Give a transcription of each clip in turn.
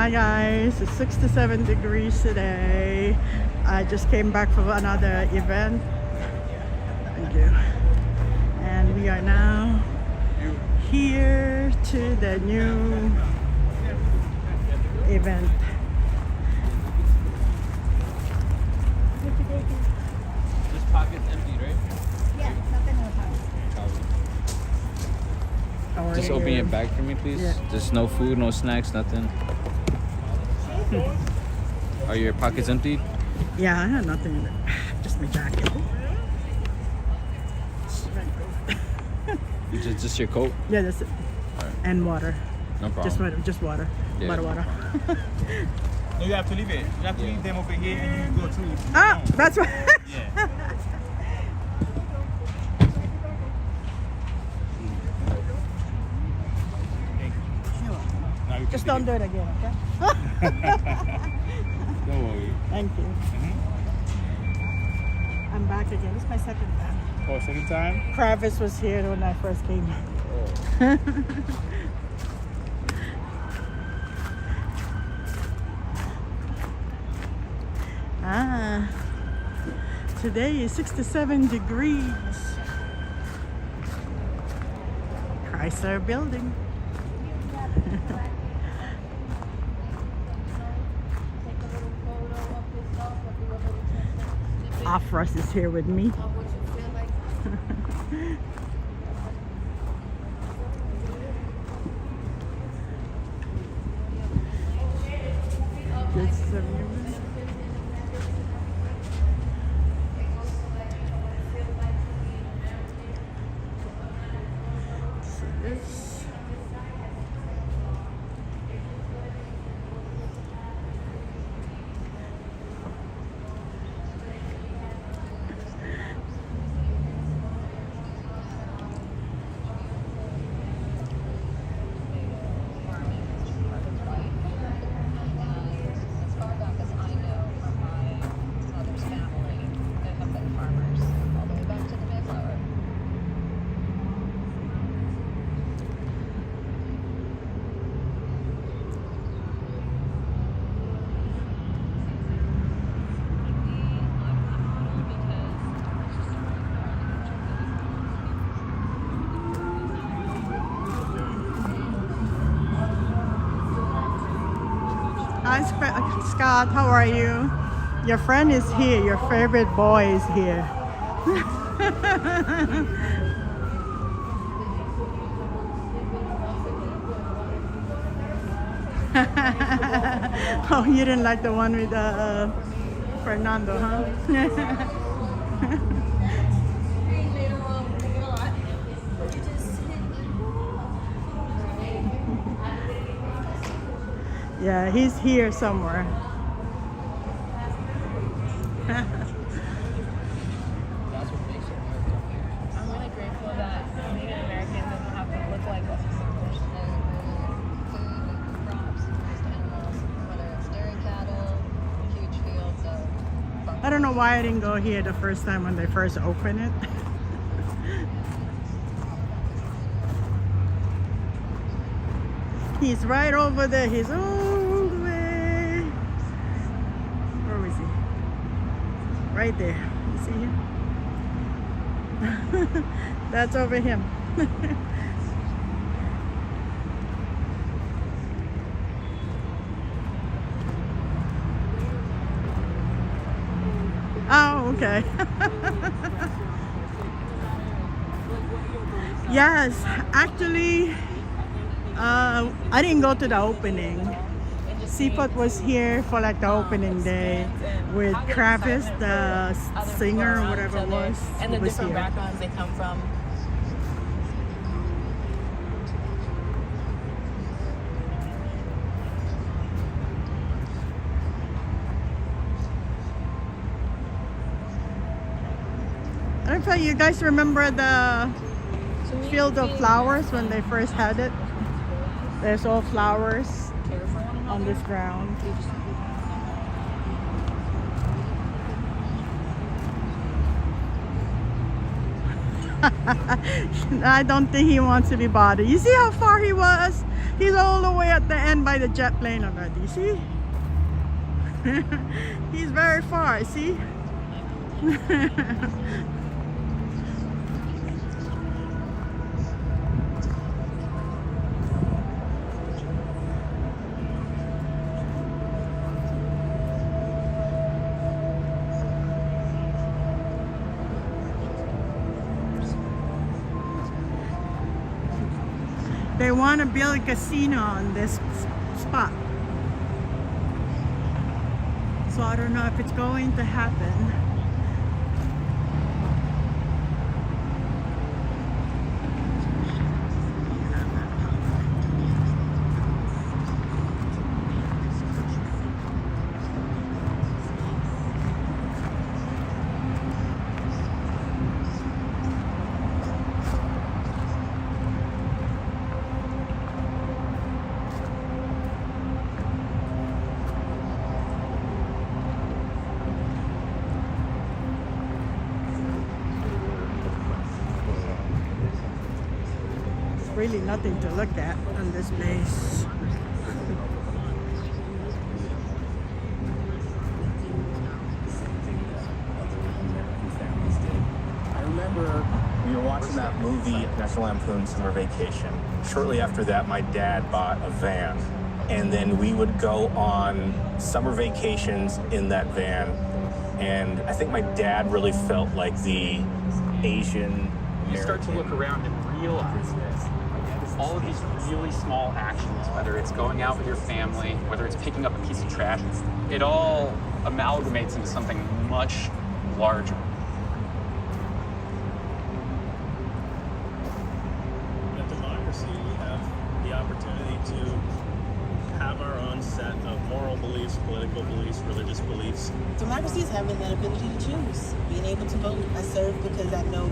Hi guys, it's 67 degrees today. I just came back from another event. Thank you. And we are now here to the new event. This pocket's empty, right? Yeah, nothing in the pocket. Just open your bag for me, please. Yeah. Just no food, no snacks, nothing. Are your pockets empty? Yeah, I had nothing in it. Just my jacket. Just your coat? Yeah, that's it. Alright. And water. No problem. Just water. Yeah. Water. No, you have to leave it. You have to leave them over here and you go too. Ah, that's right. Yeah. Now you Just can don't do it again, okay? Don't worry. Thank you. I'm back again. This is my second time. Oh, second time? Travis was here when I first came. Today is 67 degrees. Chrysler Building. Afros is here with me. Just some music. So this. As far back as I know from my mother's family, they have been farmers all the way back to the Mayflower. Hi Scott, how are you? Your friend is here, your favorite boy is here. Oh, you didn't like the one with Fernando, huh? Yeah, he's here somewhere. I'm really grateful that Native Americans don't have to look like us. Food, crops, just animals, whether it's dairy cattle, huge fields of. I don't know why I didn't go here the first time when they first opened it. He's right over there. He's all the way. Where is he? Right there. You see him? That's over him. Oh, okay. Yes, actually, I didn't go to the opening. Seaport was here for like the opening day with Travis, the singer or whatever it was. And the was different here. backgrounds they come from. I don't know if you guys remember the field of flowers when they first had it. There's all flowers on this ground. I don't think he wants to be bothered. You see how far he was? He's all the way at the end by the jet plane already. See? He's very far, see? They want to build a casino on this spot. So I don't know if it's going to happen. Really nothing to look at on this place. I remember we were watching that movie, National Lampoon Summer Vacation. Shortly after that, my dad bought a van, and then we would go on summer vacations in that van. And I think my dad really felt like the Asian. You start to look around and realize this. All of these really small actions, whether it's going out with your family, whether it's picking up a piece of trash, it all amalgamates into something much larger. In democracy, we have the opportunity to have our own set of moral beliefs, political beliefs, religious beliefs. Democracy is having that ability to choose, being able to vote. I serve because I know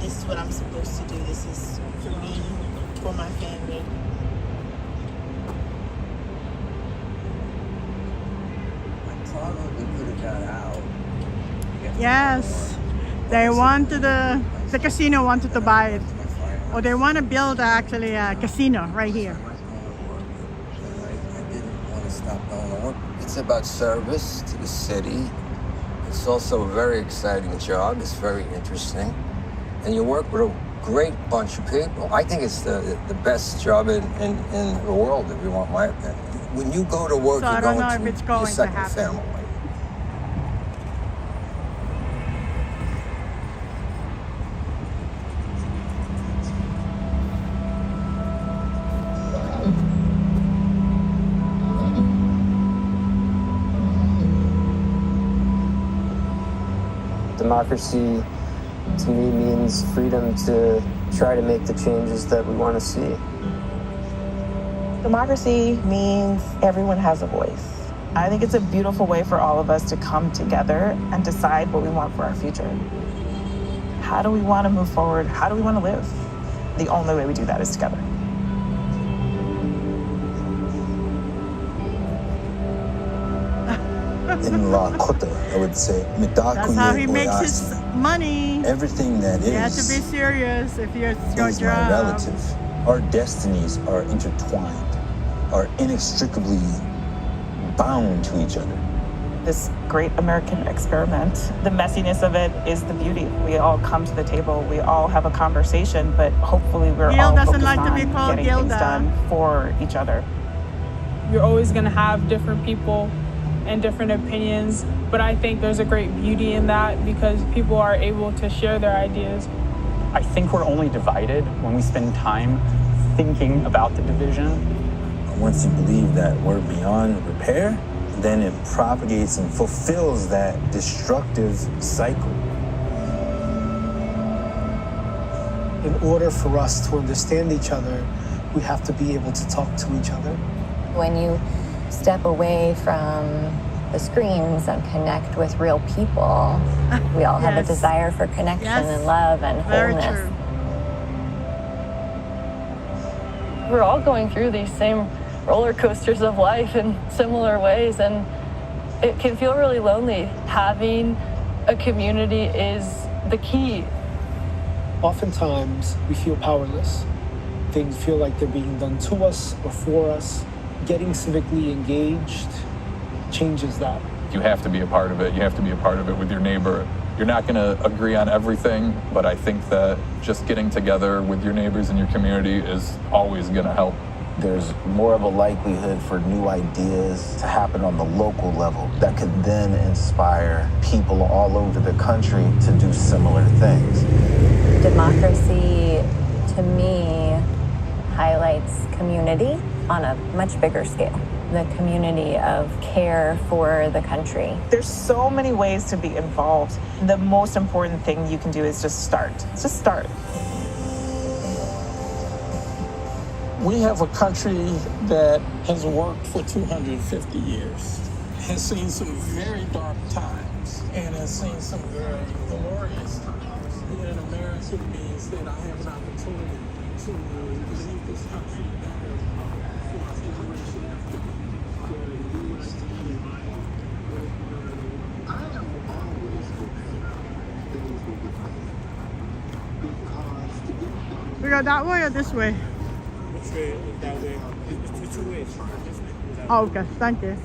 this is what I'm supposed to do. This is for me, for my family. Probably could have got out. Yes, they wanted the casino wanted to buy it, or they want to build actually a casino right here. I didn't want to stop going to work. It's about service to the city. It's also a very exciting job. It's very interesting. And you work with a great bunch of people. I think it's the best job in the world, if you want my opinion. When you go to work, So I you're don't going know if to it's your going to second happen. family. Democracy, to me, means freedom to try to make the changes that we want to see. Democracy means everyone has a voice. I think it's a beautiful way for all of us to come together and decide what we want for our future. How do we want to move forward? How do we want to live? The only way we do that is together. In Lakota, I would say. That's how he makes his money. Everything that is. You have to be serious if you're your is job. my relative. Our destinies are intertwined, are inextricably bound to each other. This great American experiment, the messiness of it is the beauty. We all come to the table, we all have a conversation, but hopefully we're Gil all doesn't focused like to on be called getting things Gilda. done for each other. You're always going to have different people and different opinions, but I think there's a great beauty in that because people are able to share their ideas. I think we're only divided when we spend time thinking about the division. Once you believe that we're beyond repair, then it propagates and fulfills that destructive cycle. In order for us to understand each other, we have to be able to talk to each other. When you step away from the screens and connect with real people, we all have a Yes. desire for connection Yes. and love and Very wholeness. true. We're all going through these same roller coasters of life in similar ways, and it can feel really lonely. Having a community is the key. Oftentimes, we feel powerless. things feel like they're being done to us or for us. Getting civically engaged changes that. You have to be a part of it. You have to be a part of it with your neighbor. You're not going to agree on everything, but I think that just getting together with your neighbors in your community is always going to help. There's more of a likelihood for new ideas to happen on the local level that could then inspire people all over the country to do similar things. Democracy, to me, highlights community on a much bigger scale. The community of care for the country. There's so many ways to be involved. The most important thing you can do is just start. Just start. We have a country that has worked for 250 years, has seen some very dark times, and has seen some very glorious times. Being an American means that I have an opportunity to leave this country better for our generation after me, for the U.S. to be divided. I have always hoped things will be fine. Because to get done. We go that way or this way? That way. It's two ways. Oh, okay. Thank you.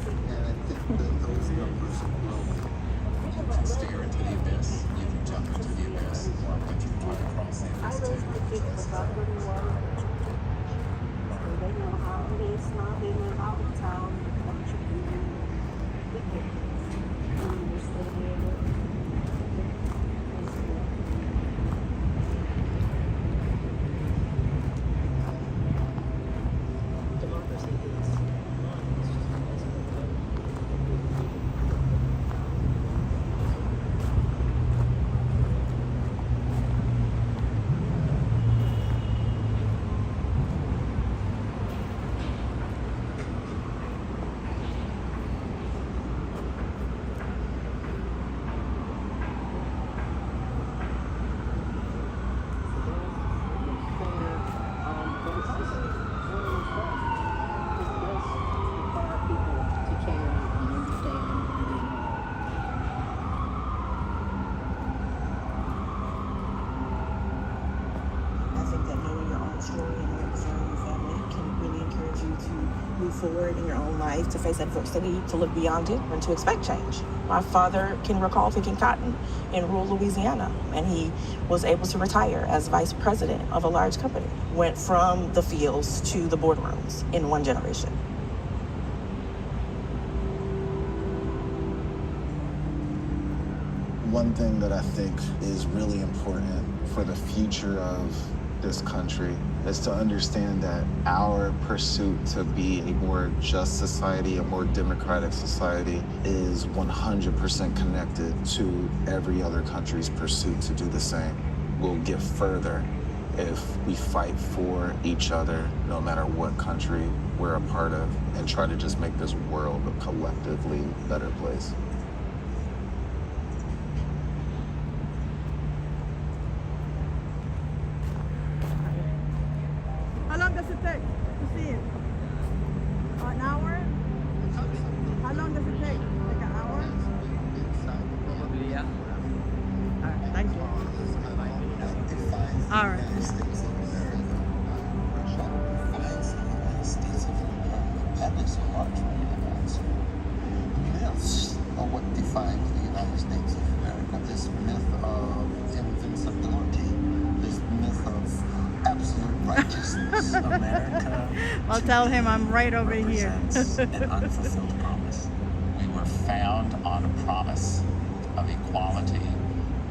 Stare into the abyss. You can jump into the abyss, or you can try to cross the abyss too. Forward in your own life, to face adversity, to look beyond it, and to expect change. My father can recall picking cotton in rural Louisiana, and he was able to retire as vice president of a large company. Went from the fields to the boardrooms in one generation. One thing that I think is really important for the future of this country is to understand that our pursuit to be a more just society, a more democratic society, is 100% connected to every other country's pursuit to do the same. We'll get further if we fight for each other, no matter what country we're a part of, and try to just make this world a collectively better place. How long does it take to see it? An hour? How long does it take? Like an hour? Probably, yeah. Alright, thank you. Alright. Myths are what defines the United States of America. This myth of invincibility, this myth of absolute righteousness. America. I'll tell him I'm right over here. An unfulfilled promise. We were found on a promise of equality,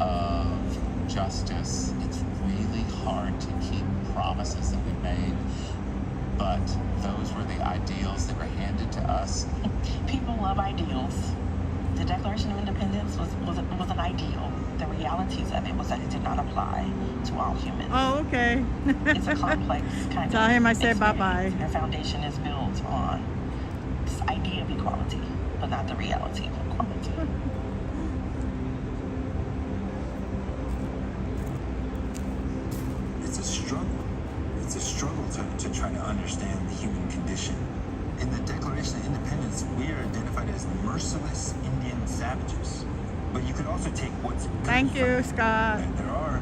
of justice. It's really hard to keep promises that we made, but those were the ideals that were handed to us. People love ideals. The Declaration of Independence was an ideal. The realities of it was that it did not apply to all humans. Oh, okay. It's a complex kind Tell of him I said experience. bye-bye. Their foundation is built on this idea of equality, but not the reality of equality. It's a struggle. It's a struggle to try to understand the human condition. In the Declaration of Independence, we are identified as merciless Indian savages. But you could also take what's good. Thank you, Scott. There are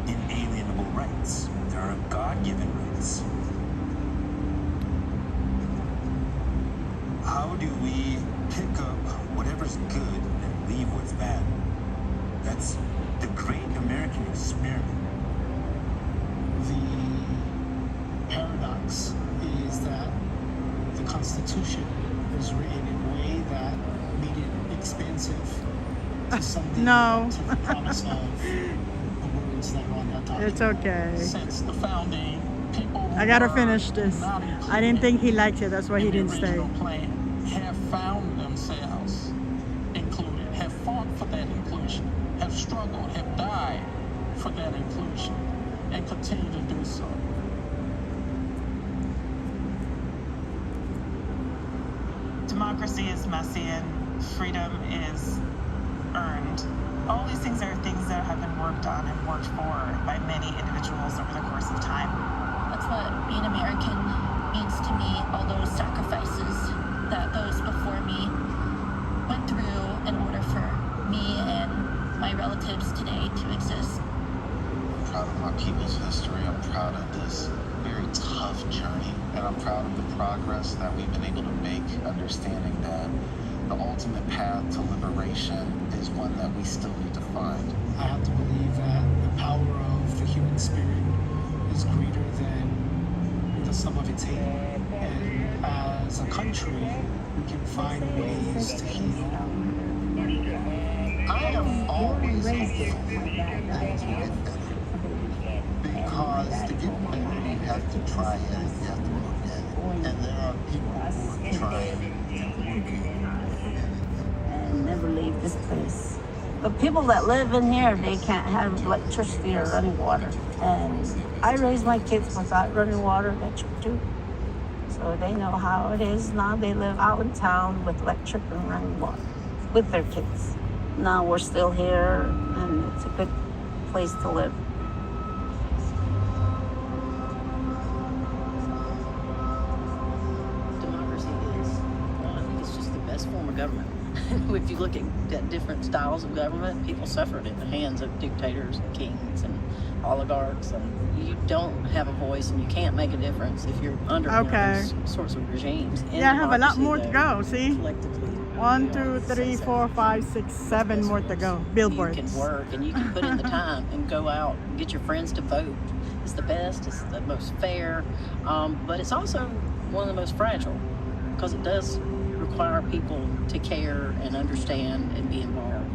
inalienable rights. There are God-given rights. balance. How do we pick up whatever's good and leave what's bad? That's the great American experiment. The paradox is that the Constitution was written in a way that made it expansive to something to the promise of the words that are on that document. It's okay. Since the founding, people I gotta finish this. I didn't think he liked it. That's why he didn't stay. plan have found themselves included, have fought for that inclusion, have struggled, have died for that inclusion, and continue to do so. Democracy is messy and freedom is earned. All these things are things that have been worked on and worked for by many individuals over the course of time. That's what being American means to me, all those sacrifices that those before me went through in order for me and my relatives today to exist. I'm proud of my people's history. I'm proud of this very tough journey. And I'm proud of the progress that we've been able to make, understanding that the ultimate path to liberation is one that we still need to find. I have to believe that the power of the human spirit is greater than the sum of its hate. And as a country, we can find ways to heal. I am always hopeful that things will get better. Because to get better, you have to try it, you have to look at it. And there are people who are trying and working. And never leave this place. The people that live in here, they can't have electricity or running water. And I raised my kids without running water, electric too. So they know how it is. Now they live out in town with electric and running water with their kids. Now we're still here, and it's a good place to live. Democracy is, well, I think it's just the best form of government. If you look at different styles of government, people suffered in the hands of dictators and kings and oligarchs, and you don't have a voice and you can't make a difference if you're under those sorts of regimes. Yeah, I have a lot more to go, see? 1, 2, 3, 4, 5, 6, 7 more to go. Billboards. You can work and you can put in the time and go out and get your friends to vote. It's the best, it's the most fair, but it's also one of the most fragile because it does require people to care and understand and be involved.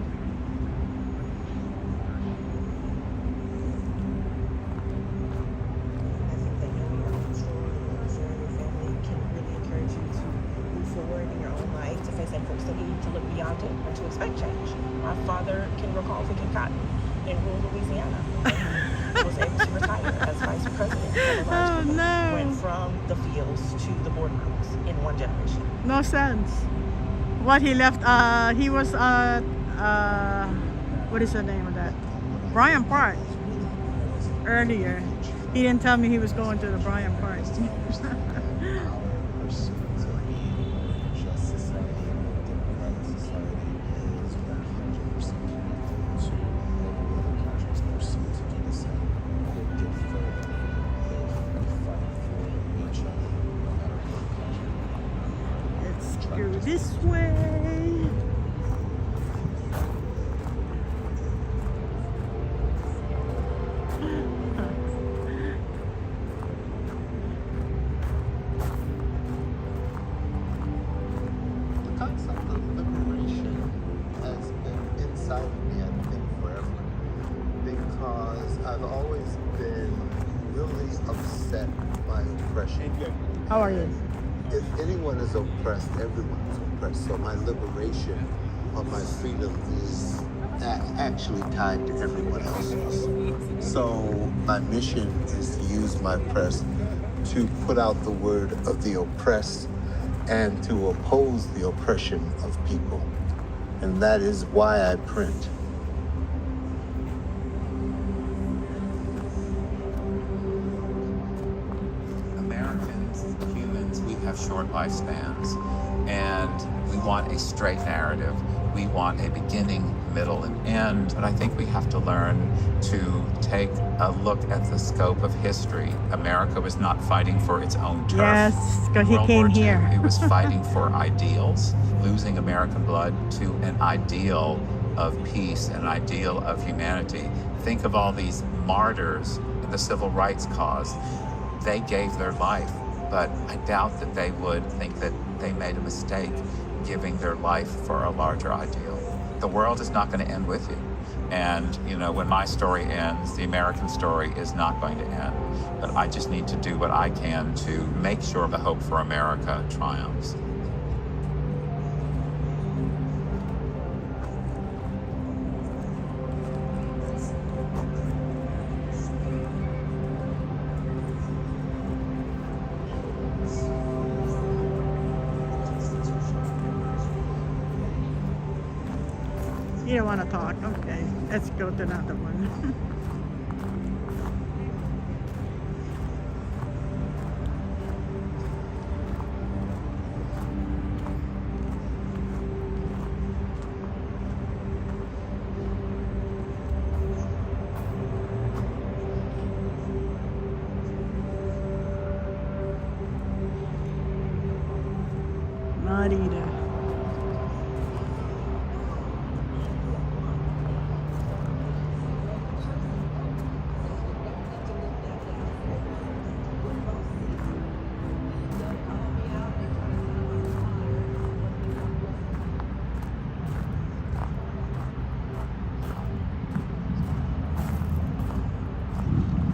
Beyond it and to expect change. My father can recall picking cotton in rural Louisiana. He was able to retire as vice president of a large company. Went from the fields to the boardrooms in one generation. No sense. What he left, he was, what is the name of that? Bryant Park. Earlier. He didn't tell me he was going to the Bryant Park. Go this way. The concept of liberation has been inside of me, I think, forever. Because I've always been really upset by oppression. How are you? If anyone is oppressed, everyone is oppressed. So my liberation or my freedom is actually tied to everyone else's. So my mission is to use my press to put out the word of the oppressed and to oppose the oppression of people. And that is why I print. Have short lifespans, and we want a straight narrative. We want a beginning, middle, and end. But I think we have to learn to take a look at the scope of history. America was not fighting for its own turf. Yes, because he World came War II, here. it was fighting for ideals, losing American blood to an ideal of peace, an ideal of humanity. Think of all these martyrs in the civil rights cause. They gave their life, but I doubt that they would think that they made a mistake giving their life for a larger ideal. The world is not going to end with you. And, you know, when my story ends, the American story is not going to end. But I just need to do what I can to make sure the hope for America triumphs. You don't want to talk? Okay, let's go to another one. Marita.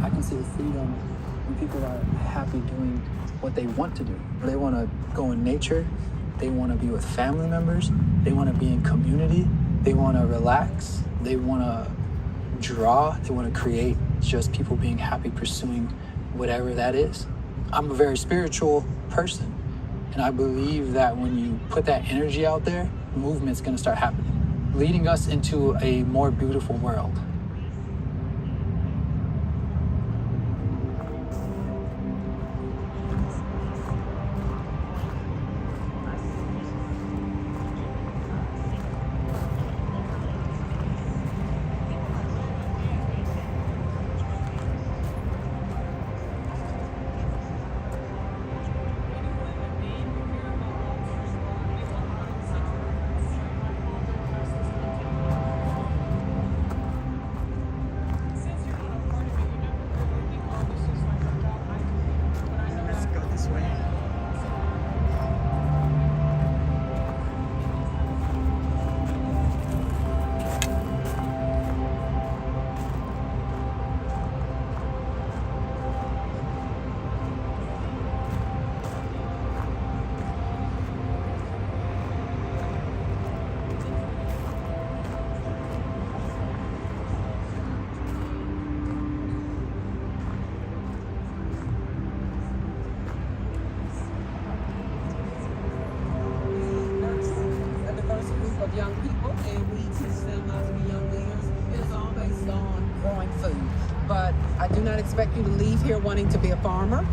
I can see the freedom when people are happy doing what they want to do. They want to go in nature. They want to be with family members. They want to be in community. They want to relax. They want to draw. They want to create. It's just people being happy pursuing whatever that is. I'm a very spiritual person, and I believe that when you put that energy out there, movement's going to start happening, leading us into a more beautiful world. Young people, and we teach them how to be young leaders. It's all based on growing food. But I do not expect you to leave here wanting to be a farmer.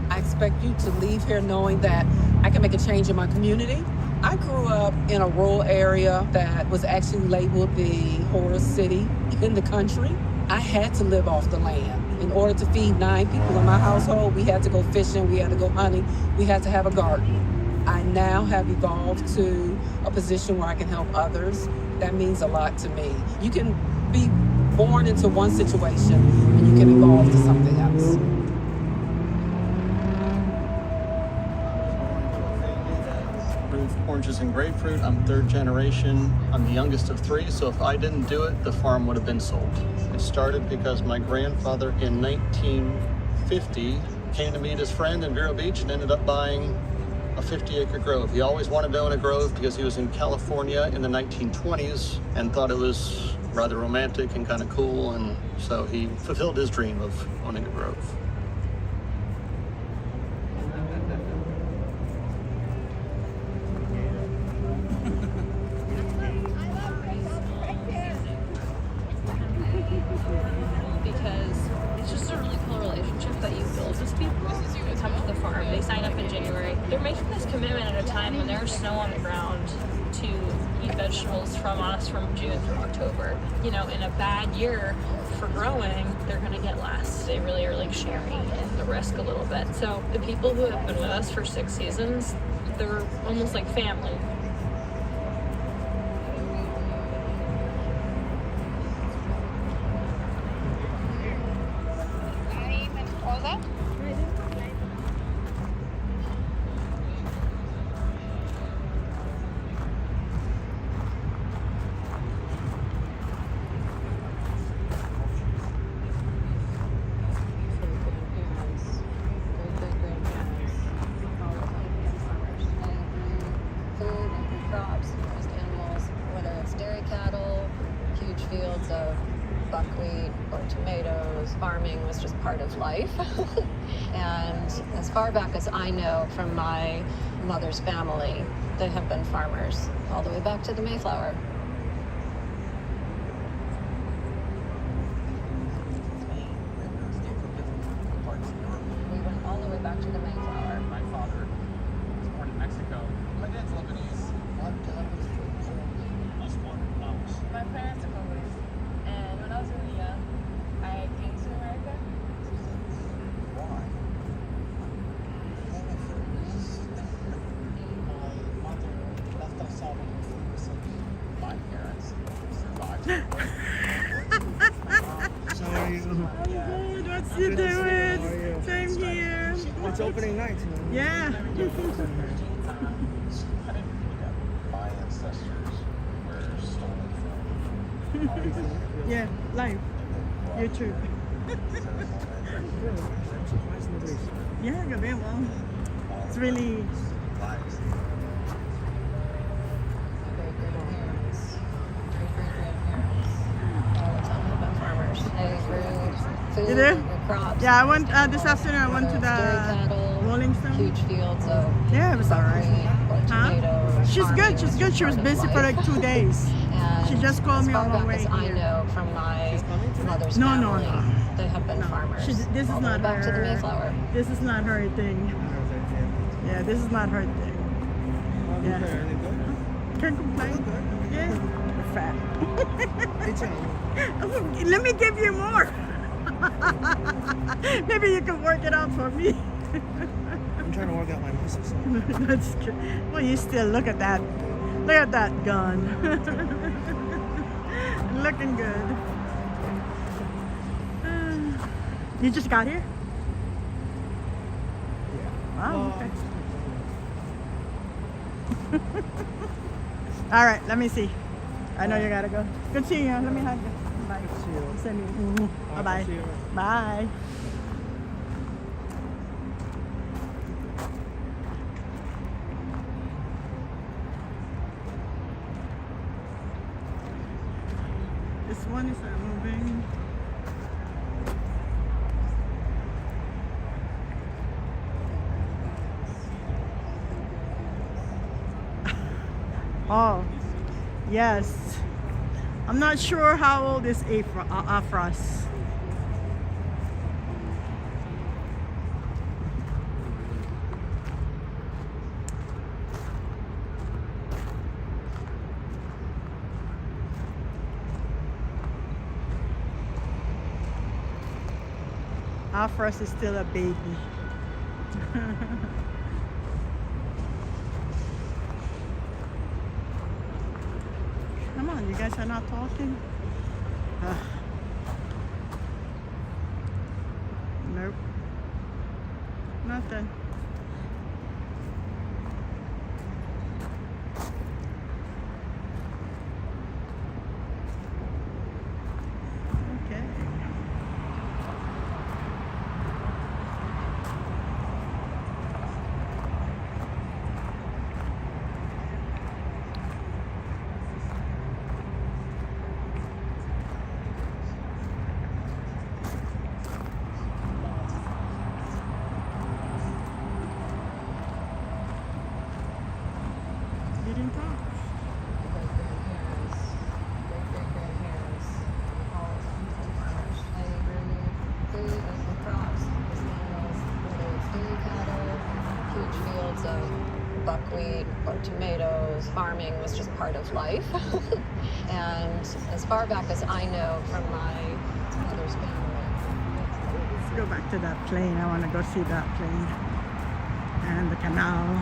I expect you to leave here knowing that I can make a change in my community. I grew up in a rural area that was actually labeled the poorest city in the country. I had to live off the land. In order to feed 9 people in my household, we had to go fishing, we had to go hunting, we had to have a garden. I now have evolved to a position where I can help others. That means a lot to me. You can be born into one situation and you can evolve to something else. Oranges and grapefruit. I'm 3rd generation. I'm the youngest of 3, so if I didn't do it, the farm would have been sold. It started because my grandfather in 1950 came to meet his friend in Vero Beach and ended up buying a 50-acre grove. He always wanted to own a grove because he was in California in the 1920s and thought it was rather romantic and kind of cool, and so he fulfilled his dream of owning a grove. Because it's just a really cool relationship that you build with people who come to the farm. They sign up in January. They're making this commitment at a time when there's snow on the ground to to eat vegetables from us from June through October. You know, in a bad year for growing, they're going to get less. They really are like sharing in the risk a little bit. So the people who have been with us for 6 seasons, they're almost like family. Fields of buckwheat or tomatoes. Farming was just part of life. And as far back as I know from my mother's family, they have been farmers all the way back to the Mayflower. We went all the way back to the Mayflower. My father was born in Mexico. My dad's Lebanese. My parents are Polish, and when I was really young, I came to America. Why? My mother left El Salvador for My parents survived. Sorry. Good. What's you doing? Same here. It's opening night. Yeah. My ancestors were stolen from. Yeah, live. YouTube. Yeah, gabi mo. It's really... You do? Yeah, I went this afternoon. I went to the Rolling Stone. Huge fields of Yeah, it was alright. Huh? She's good. She's good. She was busy for like 2 days. She just called me on my way I here. know from my mother's No, family, no. they have been farmers. This is all the not way back to the her. Mayflower. This is not her thing. Yeah, this is not her thing. Yeah. Can't complain. Yeah. You're fat. Let me give you more. Maybe you can work it out for me. I'm trying to work out my muscles. That's good. Well, you still look at that. Look at that gun. Looking good. You just got here? Wow, okay. All right, let me see. I know you gotta go. Good seeing you. Let me hug you. Bye. Send you. Bye-bye. Bye. This one is not moving. Oh, yes. I'm not sure how old is Afros. Afros is still a baby. Come on, you guys are not talking? Nope. Nothing. Okay. You didn't talk. Huge fields of buckwheat or tomatoes. Farming was just part of life. And as far back as I know from my mother's family. Let's go back to that plane. I want to go see that plane. And the canal.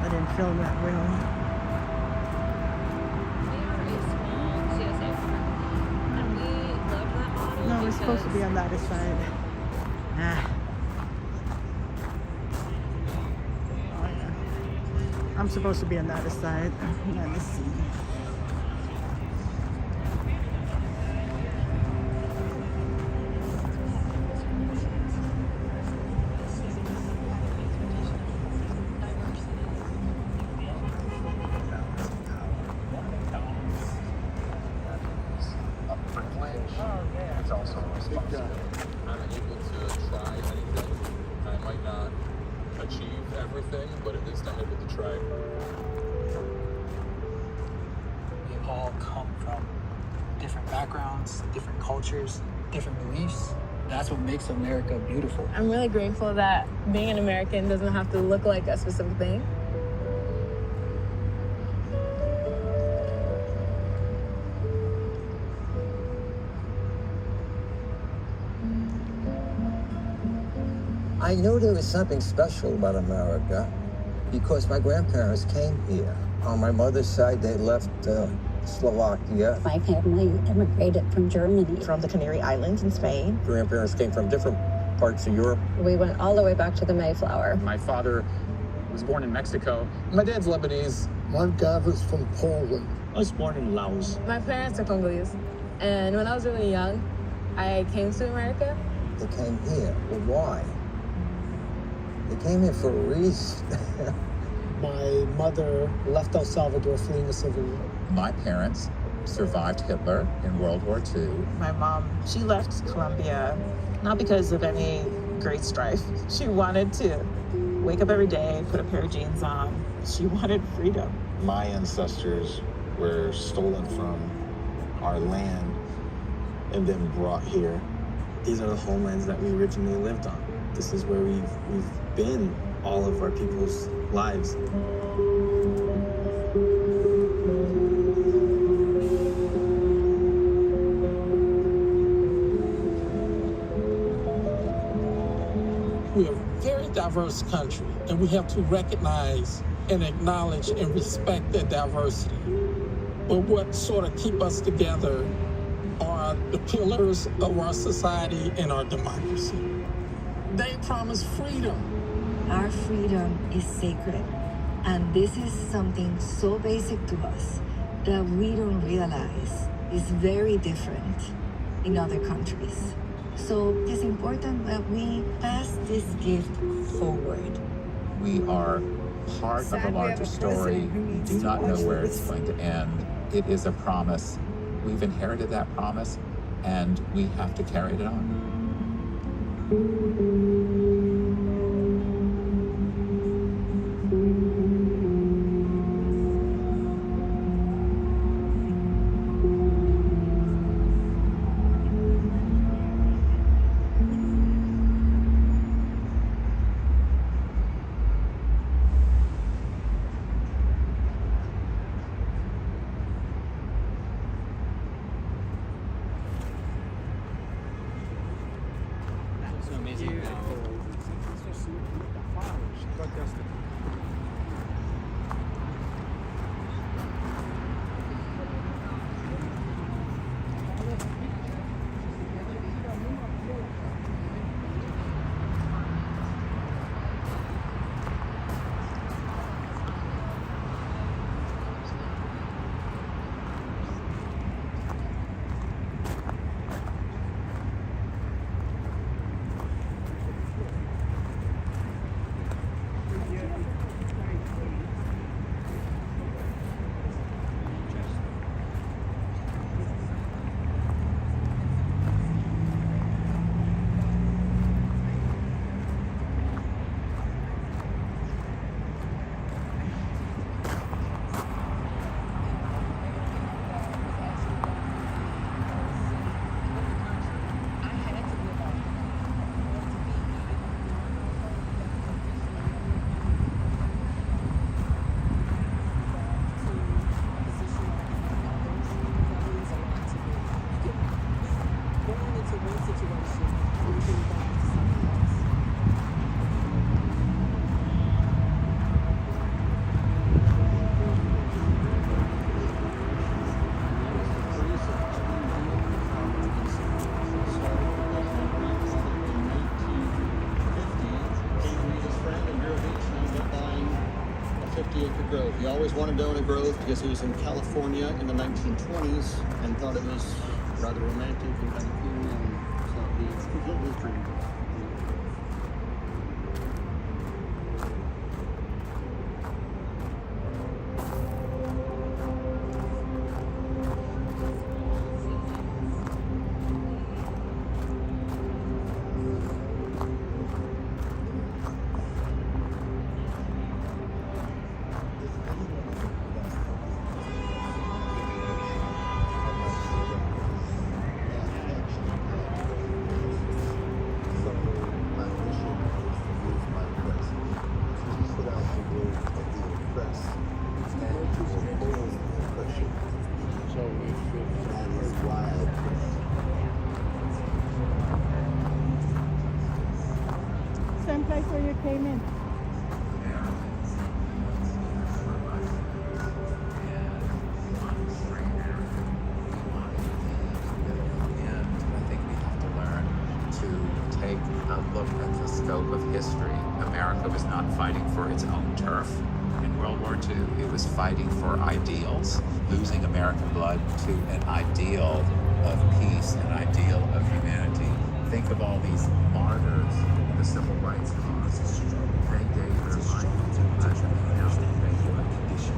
I didn't film that well. We are a small CSA farm, and we love that model. No, we're supposed to be on the other side. Ah. Oh, yeah. I'm supposed to be on the other side. Let me see. It's also a responsibility. I'm able to try anything. I might not achieve everything, but at least I'm able to try. We all come from different backgrounds, different cultures, different beliefs. That's what makes America beautiful. I'm really grateful that being an American doesn't have to look like a specific thing. I knew there was something special about America because my grandparents came here. On my mother's side, they left Slovakia. My family immigrated from Germany. From the Canary Islands in Spain. Grandparents came from different parts of Europe. We went all the way back to the Mayflower. My father was born in Mexico. My dad's Lebanese. My dad was from Poland. I was born in Laos. My parents are Congolese, and when I was really young, I came to America. They came here. Well, why? They came here for a reason. My mother left El Salvador fleeing the Civil War. My parents survived Hitler in World War II. My mom, she left Colombia not because of any great strife. She wanted to wake up every day, put a pair of jeans on. She wanted freedom. My ancestors were stolen from our land and then brought here. These are the homelands that we originally lived on. This is where we've been all of our people's lives. We're a very diverse country, and we have to recognize and acknowledge and respect that diversity. But what sort of keep us together are the pillars of our society and our democracy. They promise freedom. Our freedom is sacred, and this is something so basic to us that we don't realize is very different in other countries. So it's important that we pass this gift forward. We are part of a larger story. We do not know where it's going to end. It is a promise. We've inherited that promise, and we have to carry it on. 50-acre grove. He always wanted to own a grove because he was in California in the 1920s and thought it was rather romantic and kind of cool, and so he completely dreamed it. Same place where you came in. Take a look at the scope of history. America was not fighting for its own turf. In World War II, it was fighting for ideals, losing American blood to an ideal of peace, an ideal of humanity. Think of all these martyrs of the civil rights cause. They gave their life to let us make you a condition.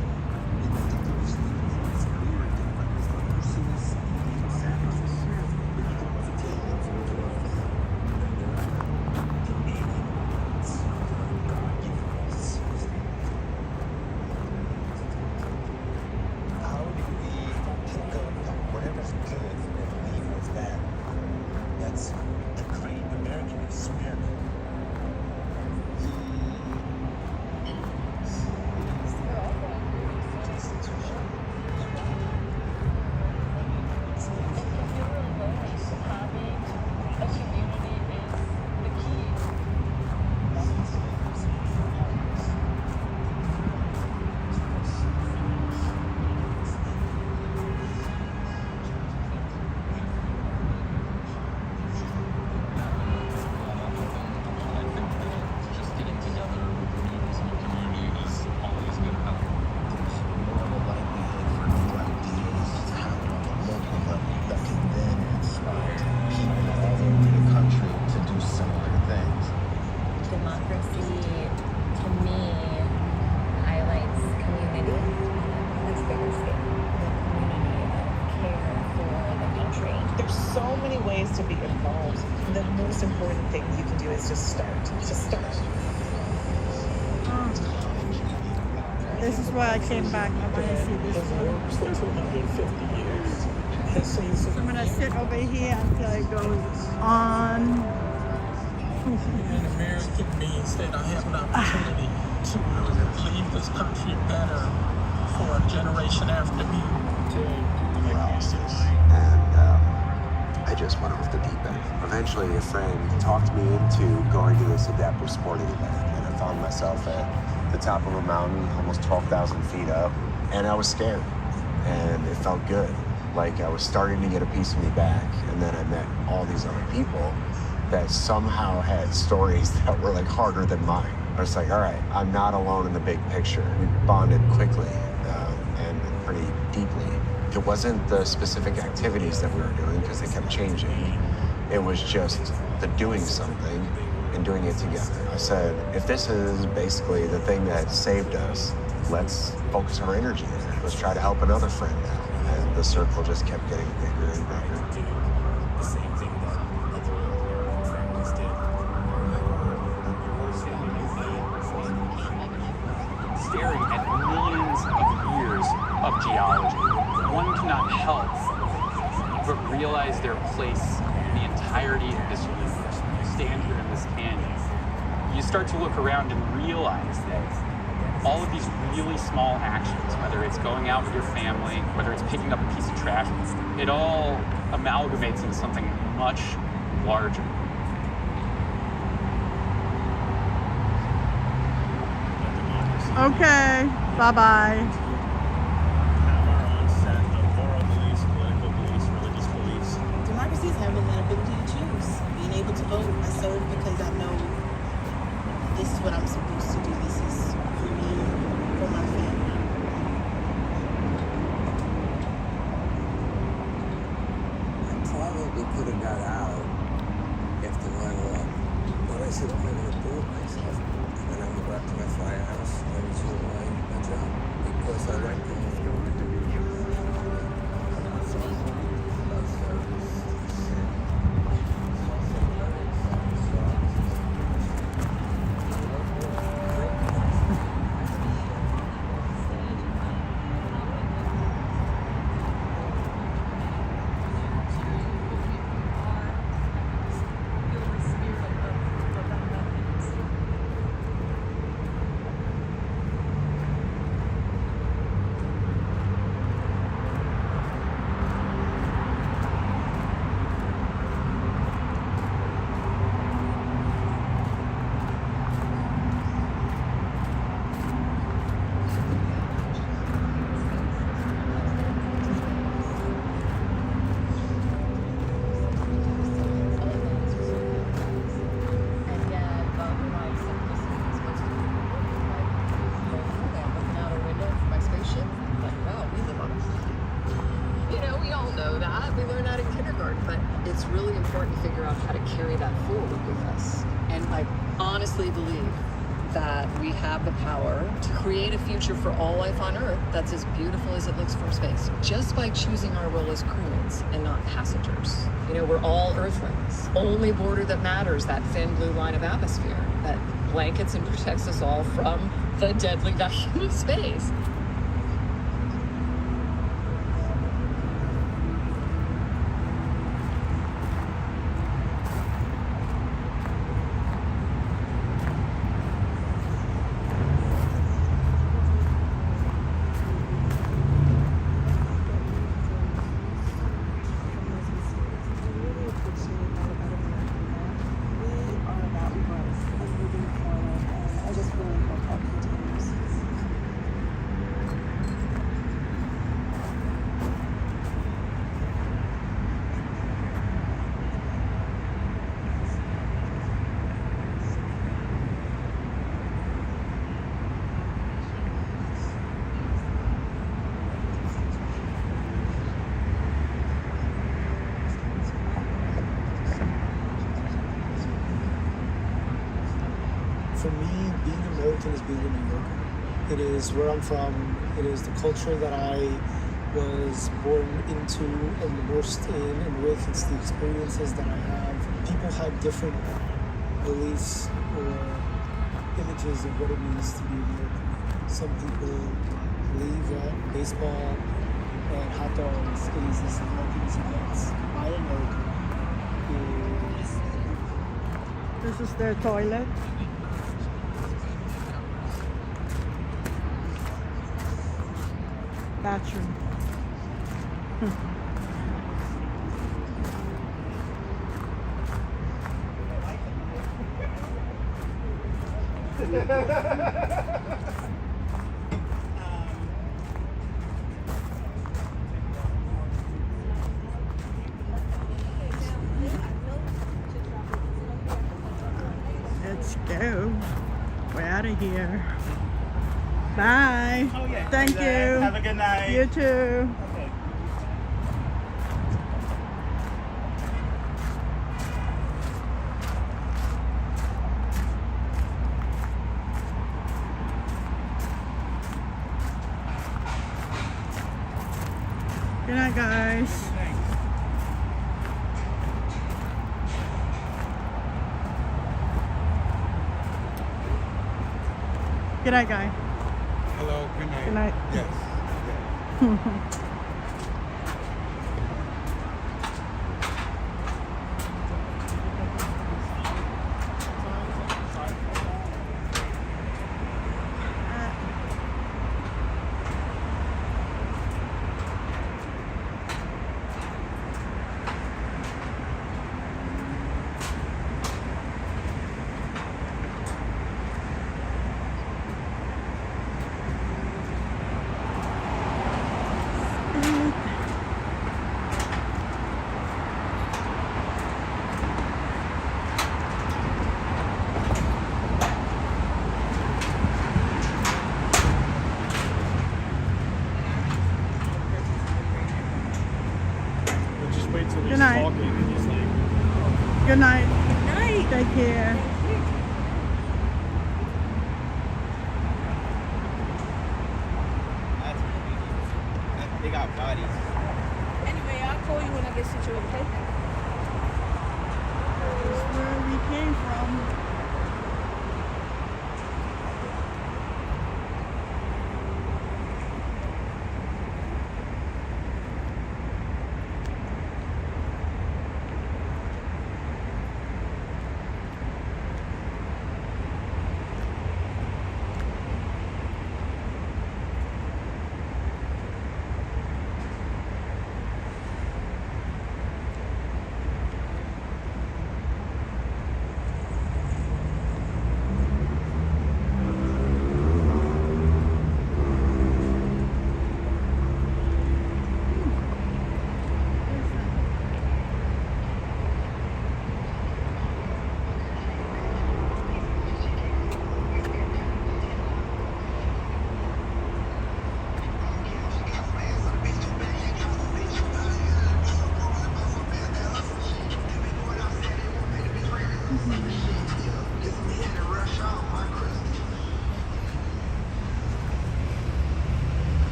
So many ways to be involved. The most important thing you can do is just start. Just start. This is why I came back. I want to see this one. For 250 years. Has seen some. I'm gonna sit over here until it goes on. Being American means that I have an opportunity to leave this country better for a generation after me. I just went off the deep end. Eventually, a friend talked me into going to this adaptive sporting event, and I found myself at the top of a mountain, almost 12,000 feet up, and I was scared, and it felt good. Like I was starting to get a piece of me back, and then I met all these other people that somehow had stories that were like harder than mine. I was like, all right, I'm not alone in the big picture. We bonded quickly and pretty deeply. It wasn't the specific activities that we were doing because they kept changing. It was just the doing something and doing it together. I said, if this is basically the thing that saved us, let's focus our energy there. Let's try to help another friend out. And the circle just kept getting bigger and bigger. The same thing that other families did. Staring at millions of years of geology, one cannot help but realize their place in the entirety of this universe. When you stand here in this canyon, you start to look around and realize that all of these really small actions, whether it's going out with your family, whether it's picking up a piece of trash, it all amalgamates into something much larger. Okay, bye-bye. Democracy is having that ability to choose, being able to vote. I serve because I know this is what I'm supposed to do. This is for me, for my start to figure out how to carry that forward with us. And I honestly believe that we have the power to create a future for all life on Earth that's as beautiful as it looks from space, just by choosing our role as crewmates and not passengers. You know, we're all Earthlings. Only border that matters, that thin blue line of atmosphere that blankets and protects us all from the deadly vacuum of space. For me, being American is being a New Yorker. It is where I'm from. It is the culture that I was born into and immersed in and with. It's the experiences that I have. People have different beliefs or images of what it means to be American. Some people believe that baseball and hot dogs is as American as it gets. My American is... This is their toilet. Bathroom. Let's go. We're out of here. Bye. Oh, yeah. Thank you. Have a good night. You too. Okay. Good night, guys. Good night, guy. Hello, good night. Good night. Yes. Good night. Good night. Good night. Take care. They got bodies. Anyway, I'll call you when I get situated, okay? This is where we came from.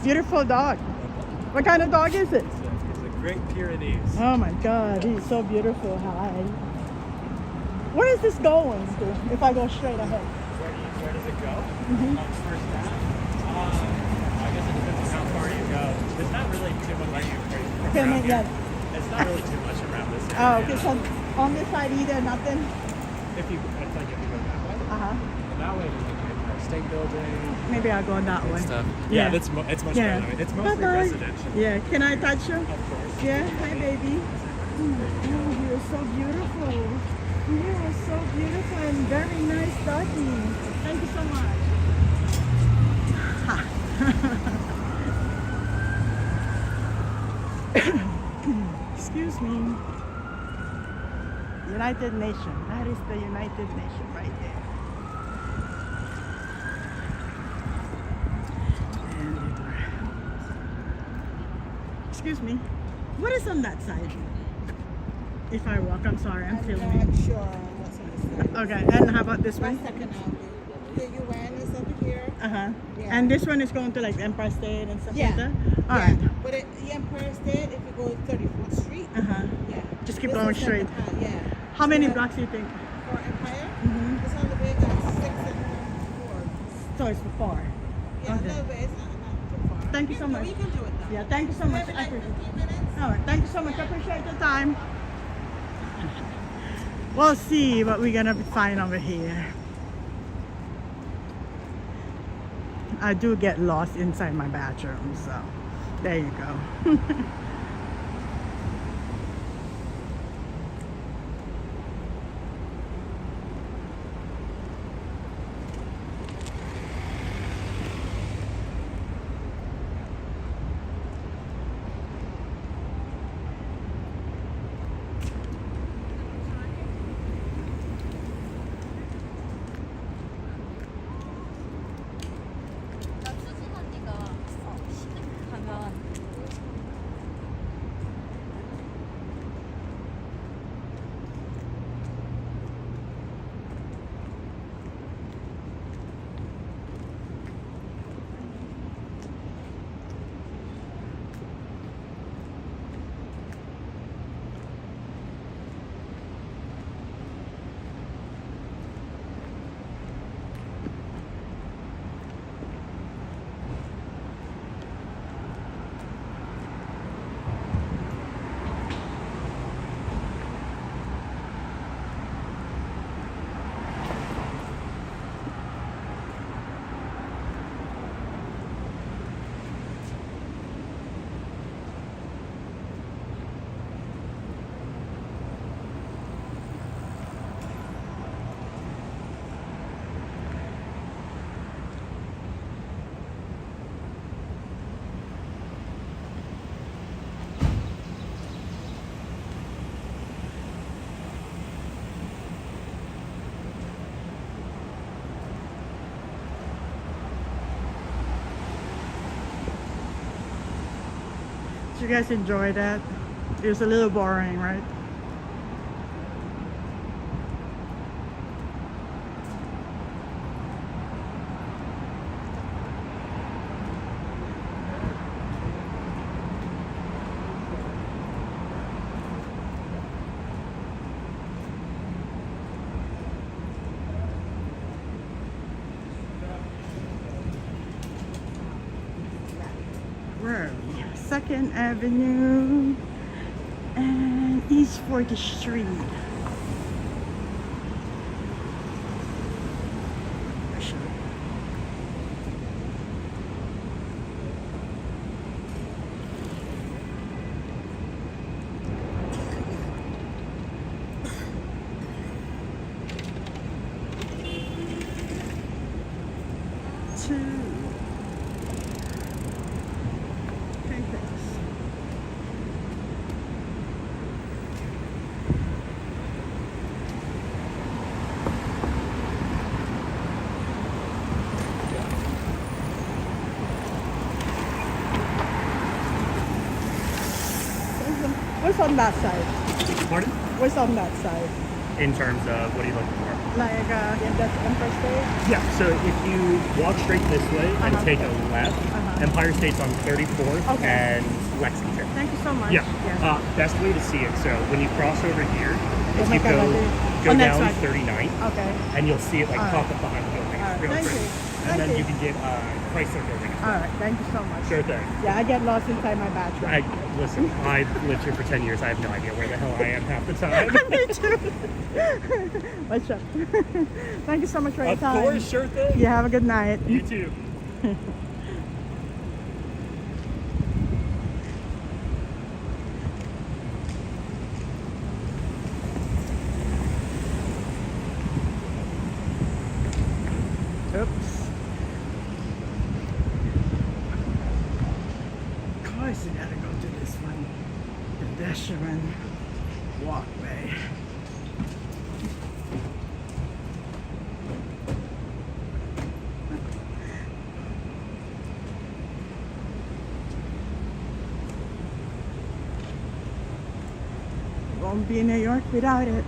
Beautiful dog. What kind of dog is it? It's a Great Pyrenees. Oh my God, he's so beautiful. Hi. Where is this going to? If I go straight ahead. Where does it go? Mm-hmm. First down? I guess it depends on how far you go. There's not really too much Okay, around here. yeah. It's not really too much around this area. Oh, okay, so on this side either, nothing? It's like if you go that way. Uh-huh. And that way there's like an Empire State Building. Maybe I'll go that way. Stuff. Yeah, it's much better. It's mostly Bye-bye. residential. Yeah, can I touch you? Of course. Yeah, hi baby. Oh, you're so beautiful. You are so beautiful and very nice doggy. Thank you so much. Excuse me. United Nation. That is the United Nation right there. Excuse me. What is on that side? If I walk, I'm sorry, I'm filming. I'm not sure what's on this side. Okay, and how about this one? Second Avenue. The UN is over here. Uh-huh. Yeah. And this one is going to like Empire State and stuff Yeah. like that? Yeah. Alright. But the Empire State, if you go 34th Street, Uh-huh. yeah. Just keep This going is straight. Second Ave, yeah. How many blocks do you think? For Empire, Mm-hmm. it's on the way that's 6 and 4. So it's far. Yeah, Okay. a little bit. It's not too far. Thank you so much. We can do it now. Yeah, thank you so much. Maybe I like appreciate 15 minutes. it. Alright, thank you so much. I appreciate the time. We'll see what we're gonna find over here. I do get lost inside my bathroom, so there you go. Did you guys enjoy that? It was a little boring, right? Where are we? 2nd Avenue and East 4th Street. What's on that side? Pardon? What's on that side? In terms of, what are you looking for? Like in the Empire State? Yeah, so if you walk straight this way and take a left, Empire State's on 34th and Lexington. Thank you so much. Yeah. Yes. Best way to see it, so when you cross over here, if my you God, go on that down side. 39th, Okay. and you'll see it like All pop right. up behind the building. All right, Real thank quick. you. And then Thank you you. can get Chrysler building. All right, thank you so much. Sure thing. Yeah, I get lost inside my bathroom. Listen, I've lived here for 10 years. I have no idea where the hell I am half the time. Me too. What's up? Thank you so much for your Of time. course, sure thing. Yeah, have a good night. You too. Oops. Of course you gotta go to this one. Pedestrian walkway. Won't be in New York without it.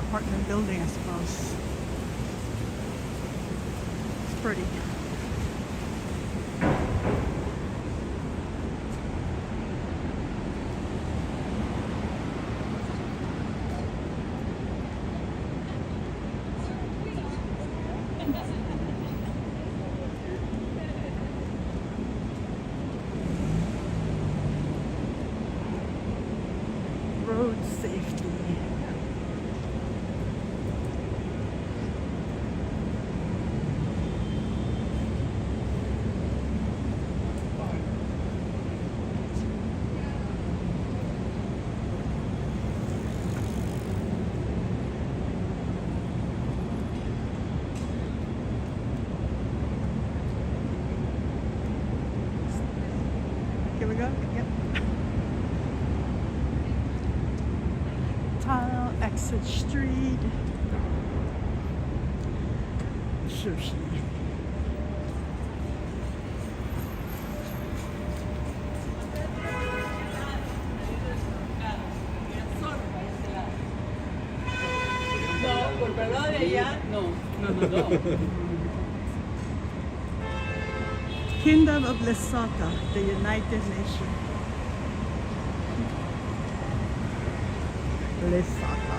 Apartment building, I suppose. It's pretty. Road safety. Here we go. Yep. Tile, exit street. Sushi. No, por lado de allá, no. Kingdom of Lesotho, the United Nations. Lesotho.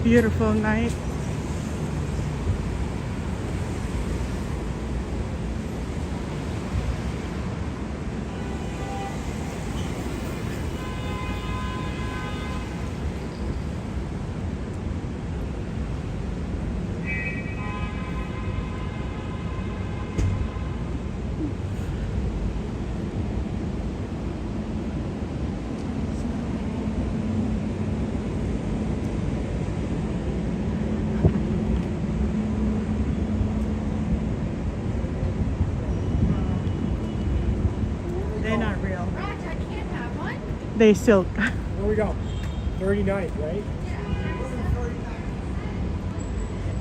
Beautiful night. They're not real. They silk. Where we go? 39th, right?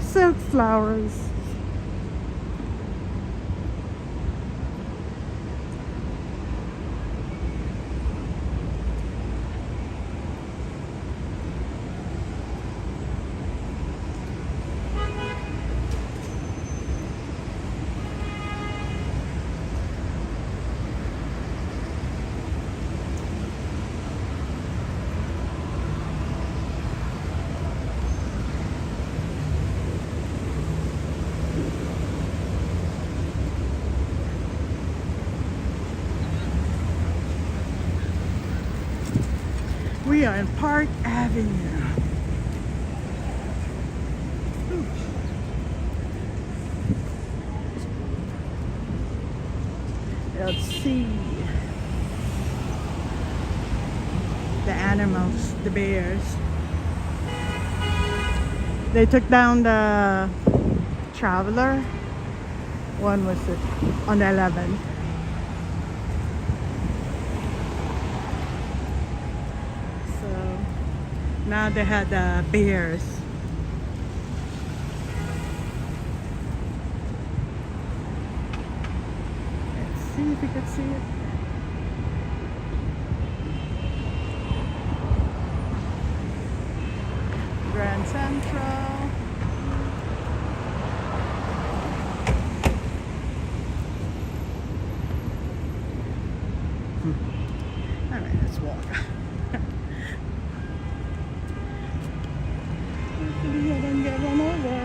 Silk flowers. We are in Park Avenue. Ooh. Let's see. The animals, the bears. They took down the Traveler. One was on the 11th. Now they had the bears. Let's see if we can see it. Grand Central. All right, let's walk. Hopefully I don't get run over.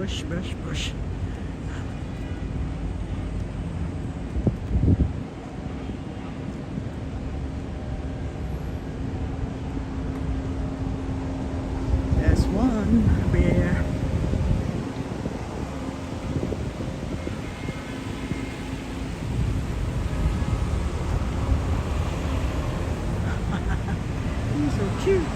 Bush, bush, bush. There's one bear. He's so cute.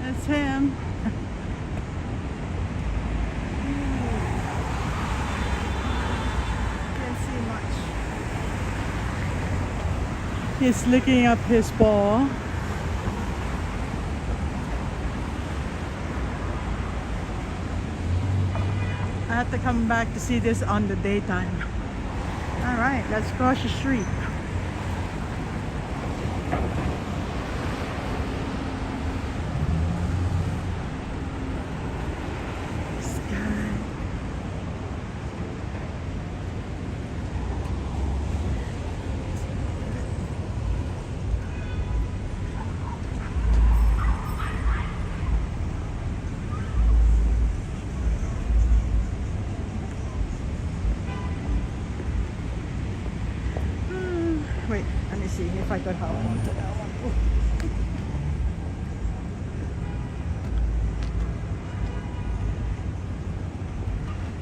That's him. Can't see much. He's licking up his paw. I have to come back to see this on the daytime. All right, let's cross the street. Sky. Wait, let me see if I could hold on to that one. Ooh.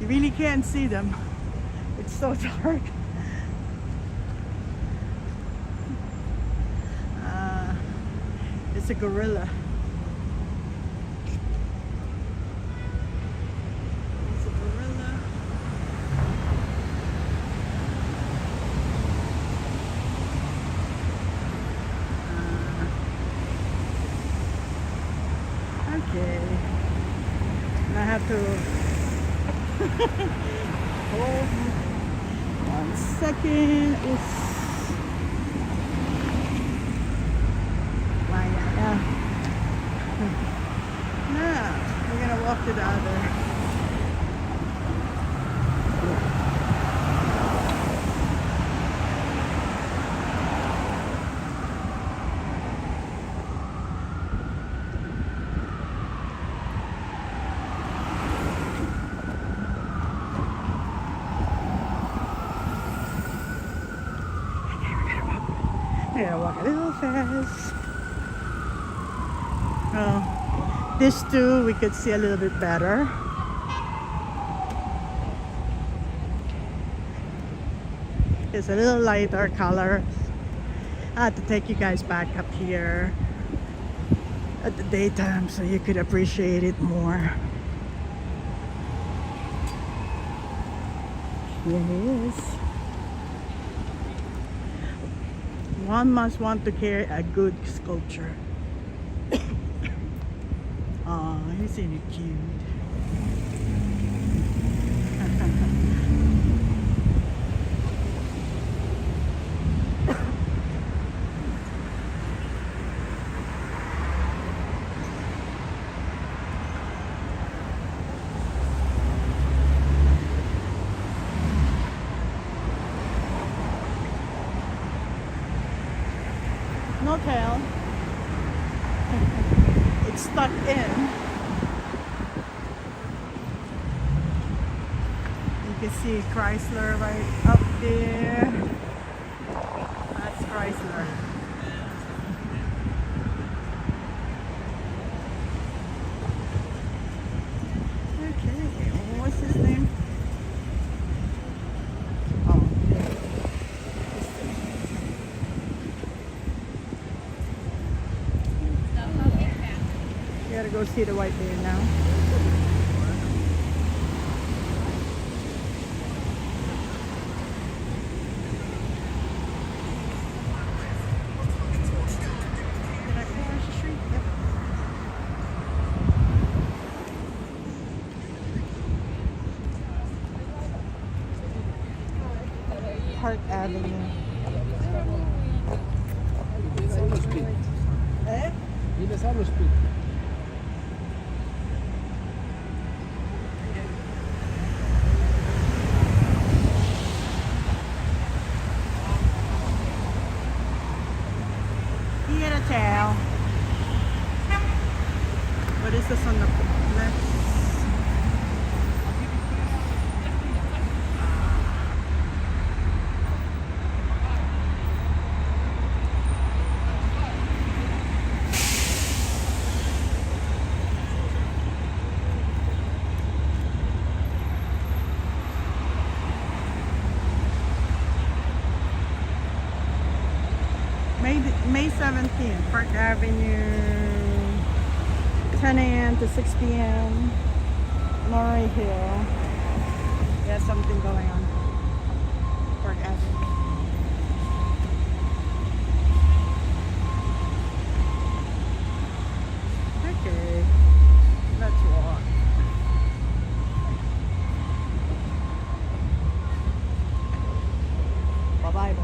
You really can't see them. It's so dark. It's a gorilla. It's a gorilla. Okay. And I have to hold 1 second. It's now we're gonna walk to the other. We're gonna walk a little fast. Oh, this too we could see a little bit better. It's a little lighter color. I had to take you guys back up here at the daytime so you could appreciate it more. Here it is. One must want to carry a good sculpture. Oh, he's really cute. No tail. It's stuck in. You can see Chrysler right up there. That's Chrysler. Okay, what's his name? Gotta go see the white bear now. Did I cross the street? Yep. Park Avenue. Eh? He had a tail. But his 17, Park Avenue, 10 a.m. to 6 p.m. Murray Hill. There's something going on. Park Avenue. Okay, let's walk. Bye-bye.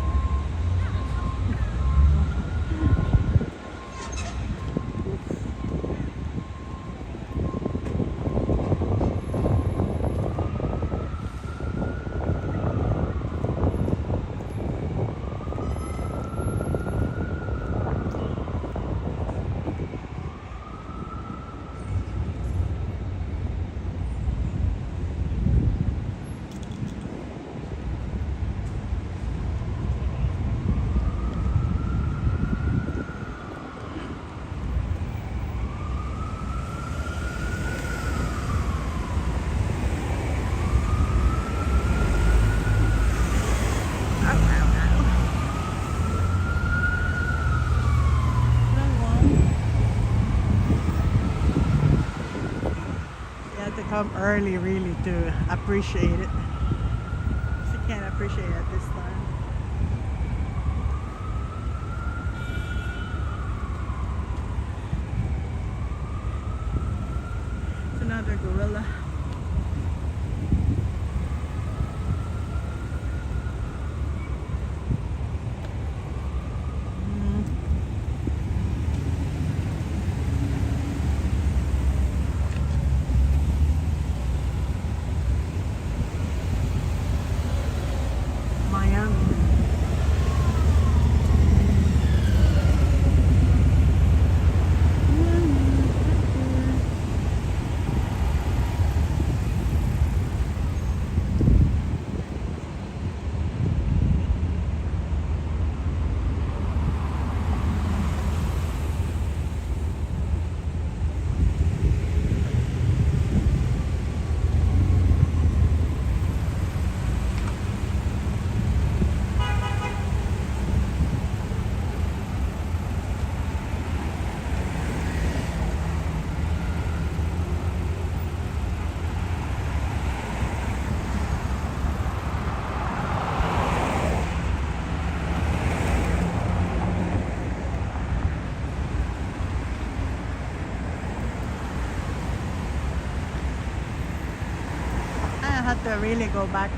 Come early really to appreciate it. You can't appreciate it at this time. It's another gorilla. I had to really go back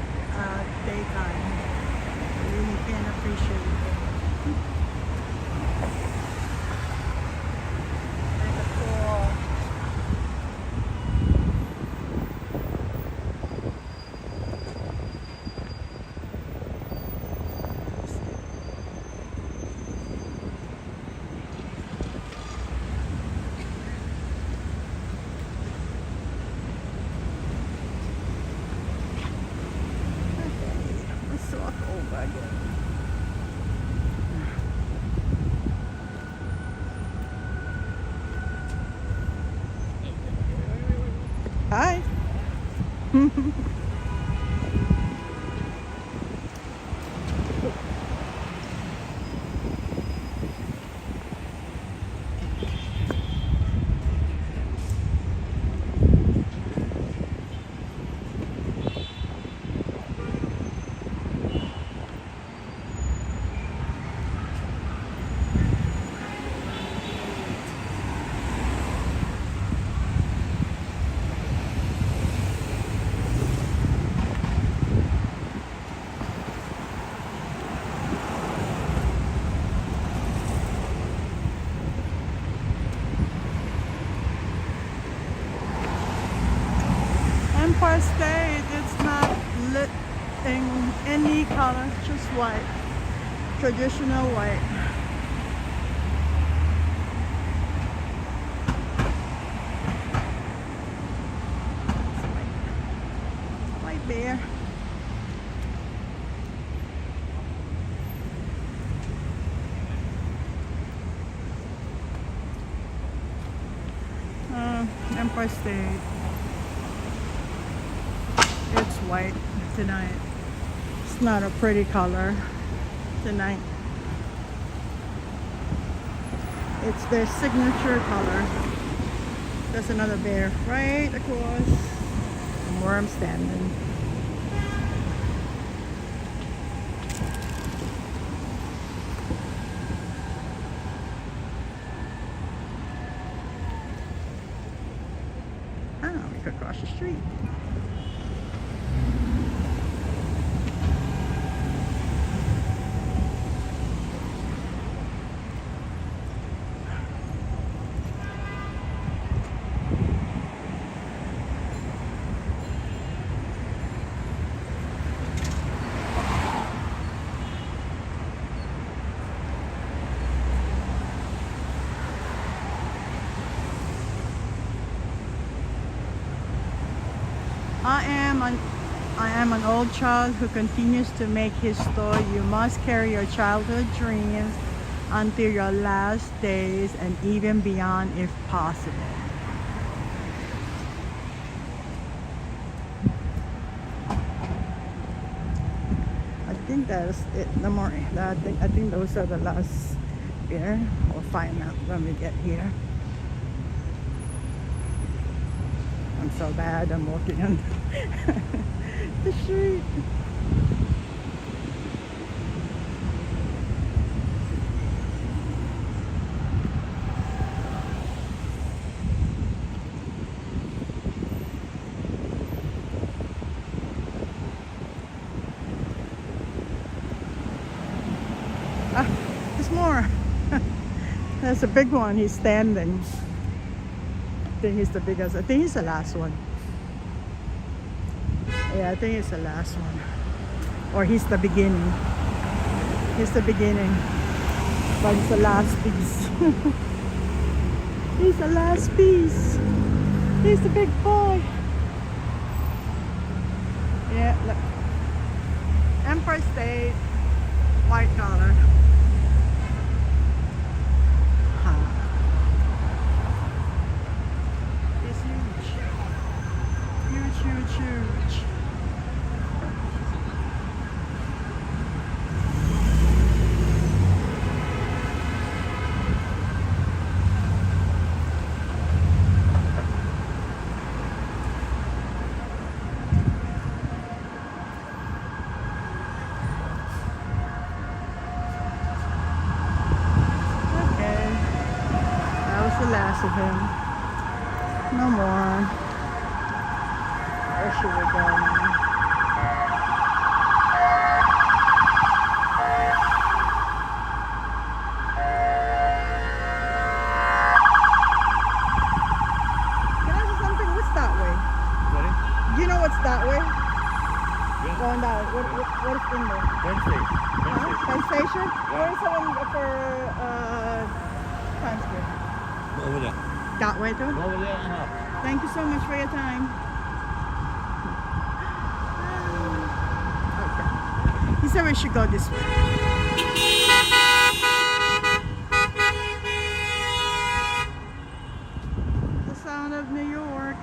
daytime. I really can't appreciate it. Like a cool. Hi. Empire State, it's not lit in any color, just white, traditional white. White bear. Empire State. It's white tonight. It's not a pretty color tonight. It's their signature color. There's another bear right across from where I'm standing. We could cross the street. I am an old child who continues to make his story. You must carry your childhood dreams until your last days and even beyond if possible. I think that's it. No more. I think those are the last here. We'll find out when we get here. I'm so bad. I'm walking on the street. There's more. There's a big one. He's standing. I think he's the biggest. I think he's the last one. Yeah, I think it's the last one. Or he's the beginning. He's the beginning. But it's the last piece. He's the last piece. He's the big boy. Yeah, look. Empire State, white collar. It's huge. Huge, huge, huge. The last of him. No more. Where should we go now? Can I ask you something? What's that way? Sorry? Do you know what's that way? Yeah. Going that way. What is in there? Penn State. Penn Station? Where is someone for Times Square? Over there. That way too? Over there. Thank you so much for your time. Okay. He said we should go this way. The sound of New York.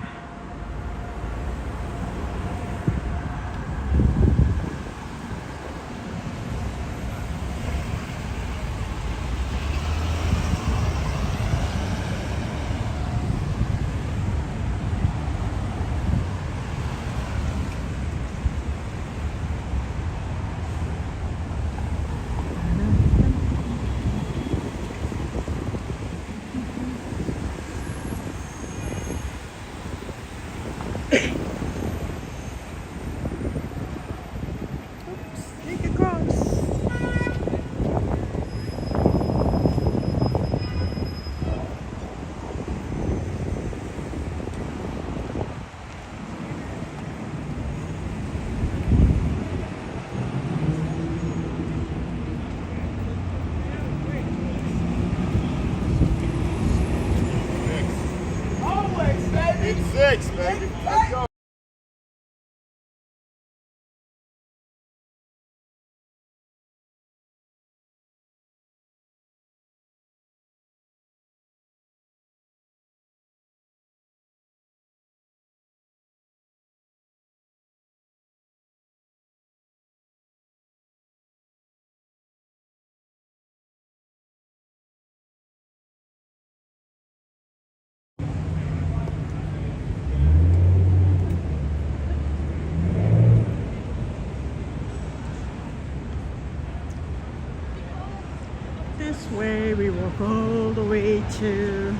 walk all the way to,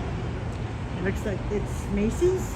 it looks like it's Macy's.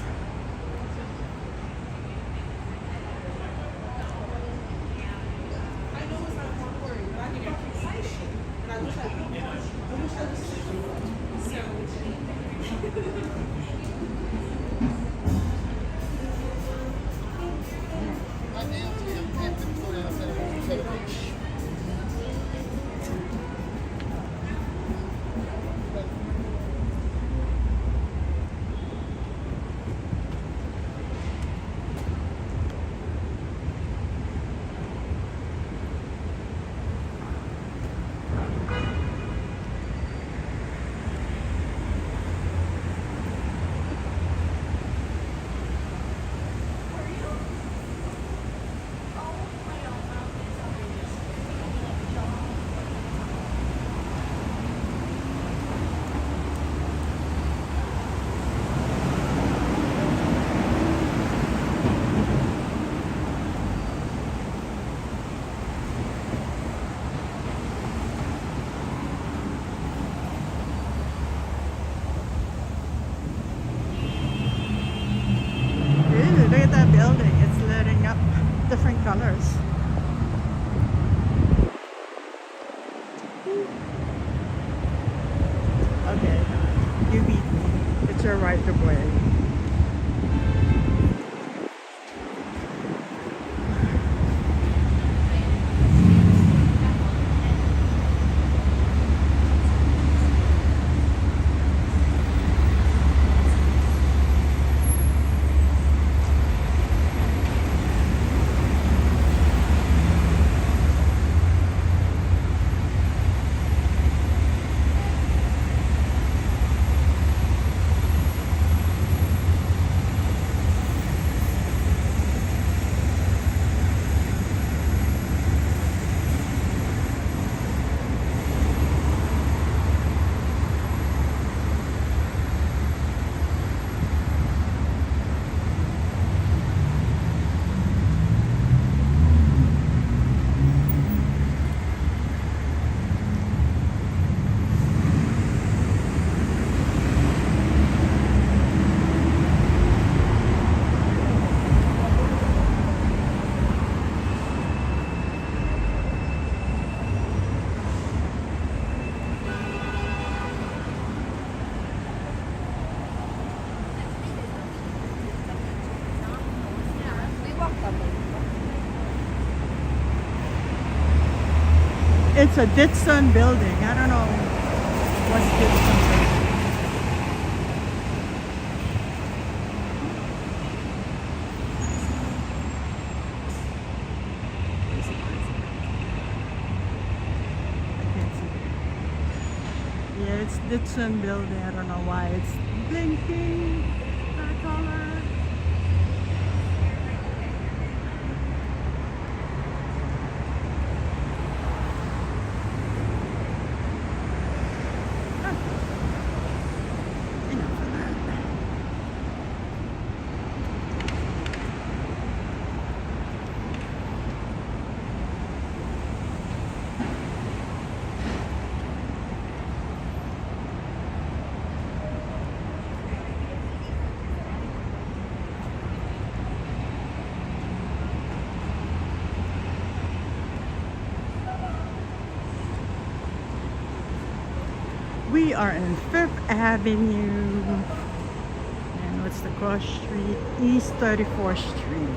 Look at that building. It's lighting up different colors. Okay, you beat me. It's your right of way. It's a Ditson building. I don't know what's Ditson building. I can't see. Yeah, it's Ditson building. I don't know why it's blinking that color. We are in 5th Avenue. And what's the cross street? East 34th Street.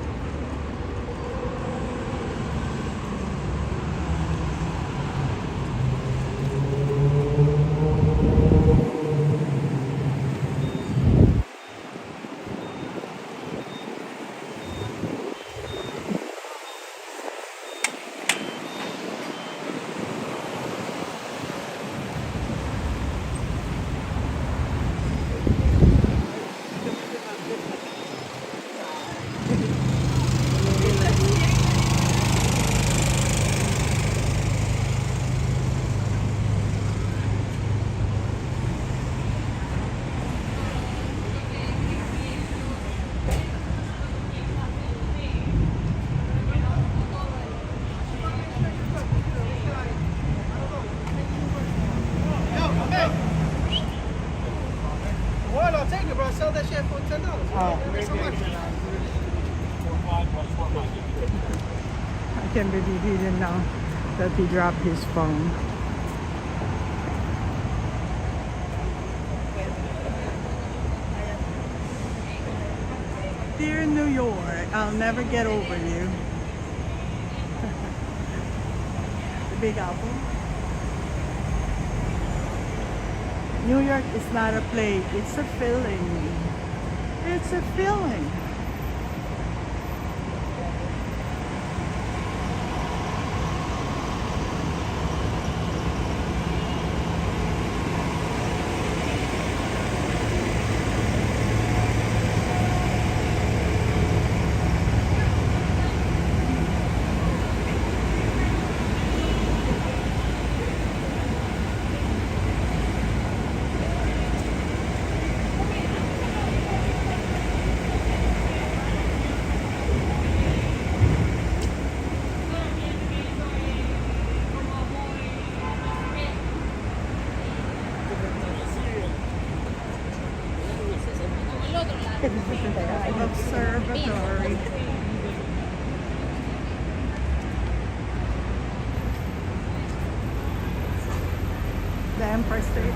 can't believe he didn't know that he dropped his phone. Dear New York, I'll never get over you. The Big Apple. New York is not a place, it's a feeling. It's a feeling. Observatory. The Empire State.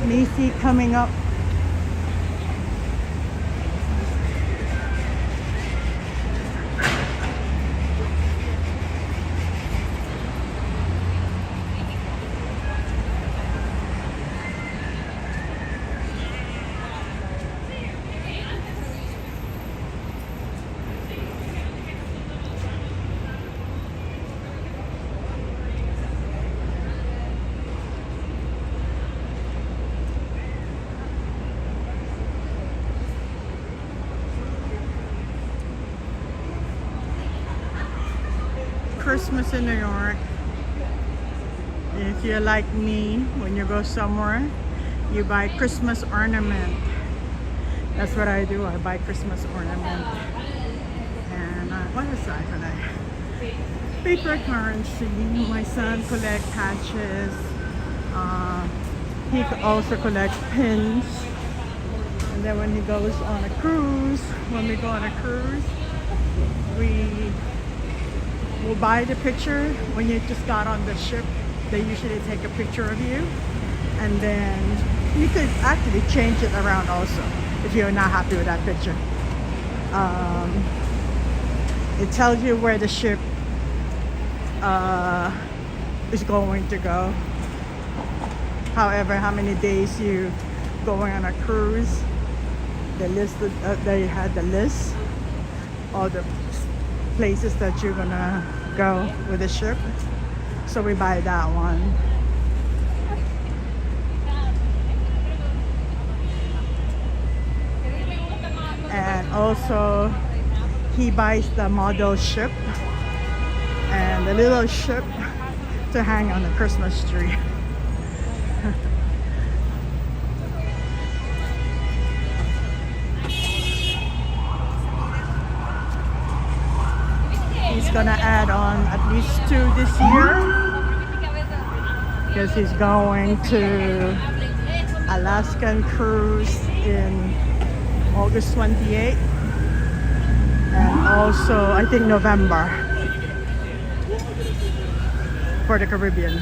Macy coming up. Christmas in New York. If you're like me, when you go somewhere, you buy Christmas ornament. That's what I do. I buy Christmas ornament. And what is I collect? Paper currency. My son collects patches. He also collects pins. And then when he goes on a cruise, when we go on a cruise, we'll buy the picture. When you just got on the ship, they usually take a picture of you, and then you could actually change it around also if you're not happy with that picture. It tells you where the ship is going to go. However, how many days you going on a cruise. The list, they had the list, all the places that you're gonna go with the ship. So we buy that one. And also he buys the model ship and the little ship to hang on the Christmas tree. He's gonna add on at least 2 this year because he's going to Alaskan cruise in August 28th and also I think November for the Caribbean.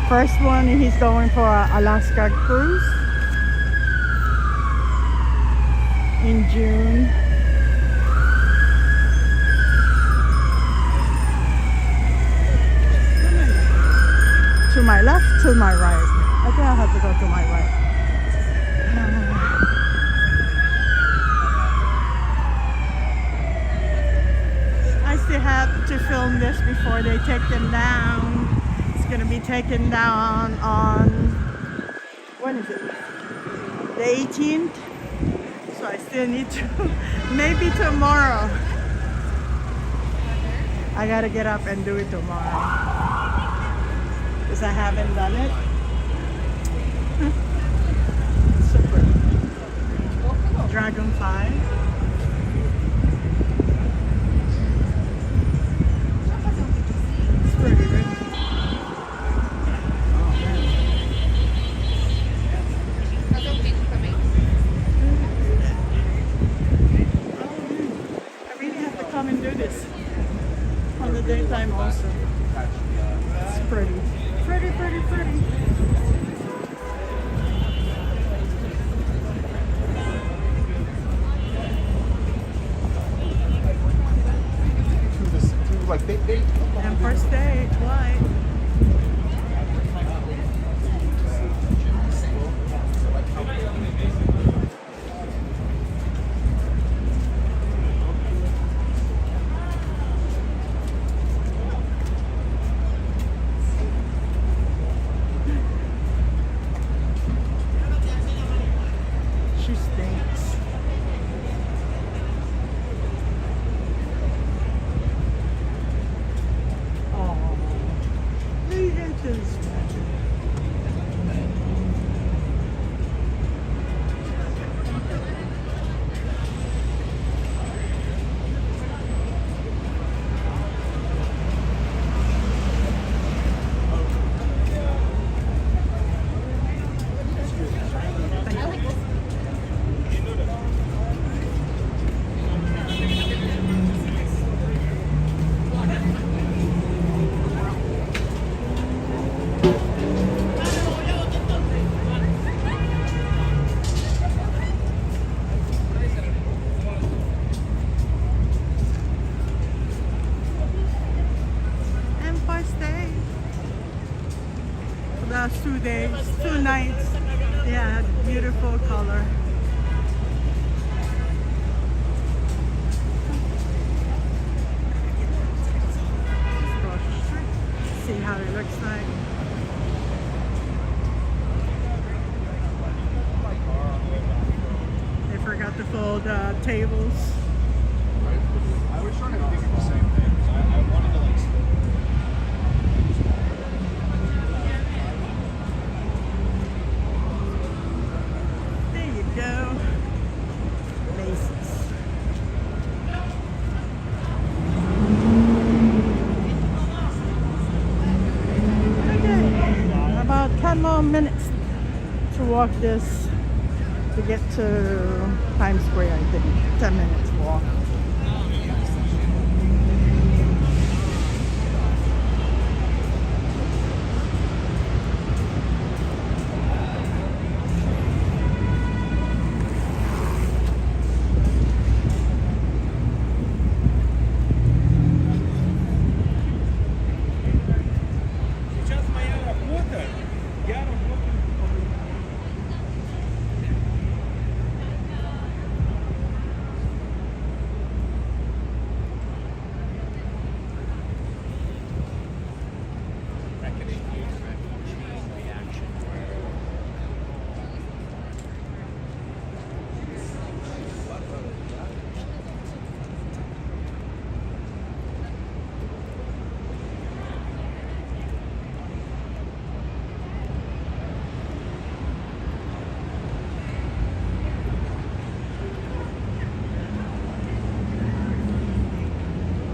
First one, he's going for an Alaska cruise in June. To my left, to my right. I think I have to go to my right. I still have to film this before they take them down. Going to be taken down on, when is it? The 18th. So I still need to, maybe tomorrow. I gotta get up and do it tomorrow because I haven't done it. Super. Empire State, why? She stinks. Oh, lead into this. Empire State. Last 2 days, 2 nights. Yeah, beautiful color. See how it looks like. They forgot to fold tables. I was trying to think of the same thing. I wanted to like. There you go. Laces. Okay, about 10 more minutes to walk this to get to Times Square, I think. 10 minutes walk.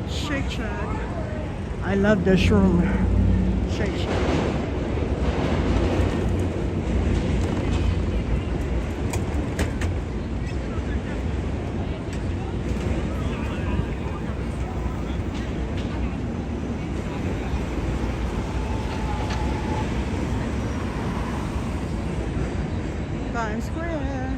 Shake Shack. I love this room. Shake Shack. Times Square.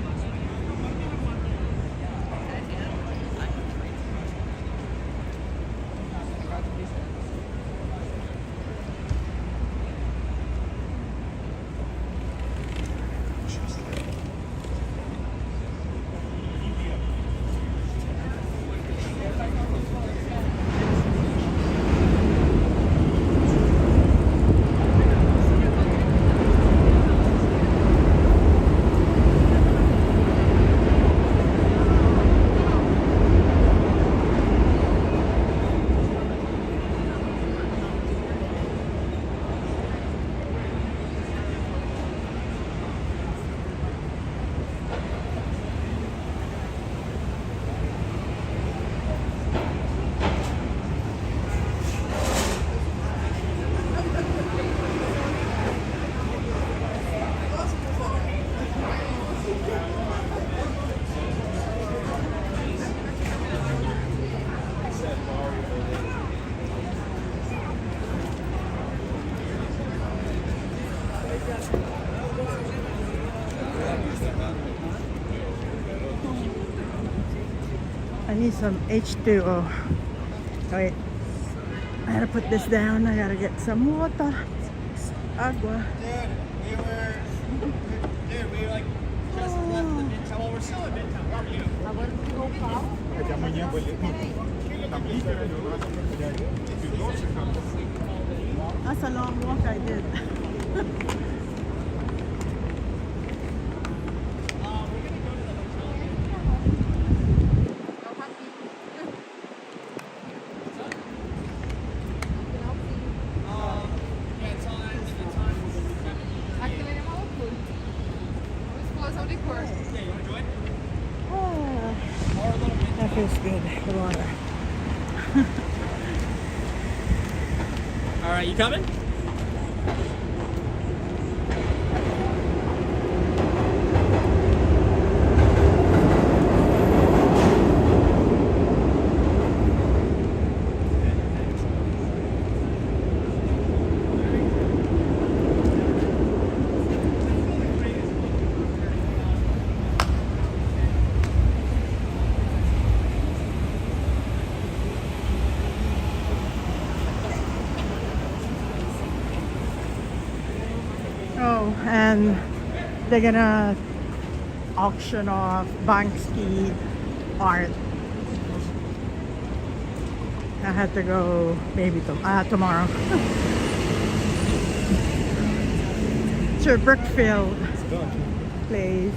I need some H2O. Wait. I gotta put this down. I gotta get some water. Agua. Dude, we like just left the midtown. Well, we're still at midtown. How are you? That's a long walk I did. That feels good, the water. All right, you coming? Oh, and they're gonna auction off Banksy art. I had to go maybe tomorrow. It's a Brookfield place.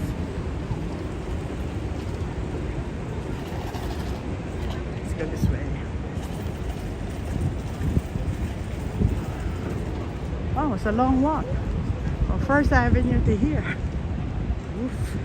Let's go this way. Oh, it's a long walk. From First Avenue to here. Oof.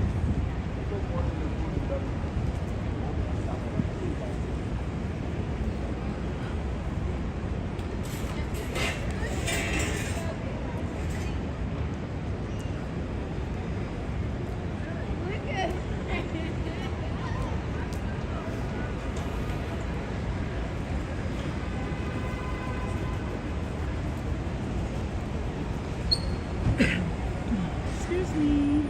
Excuse me.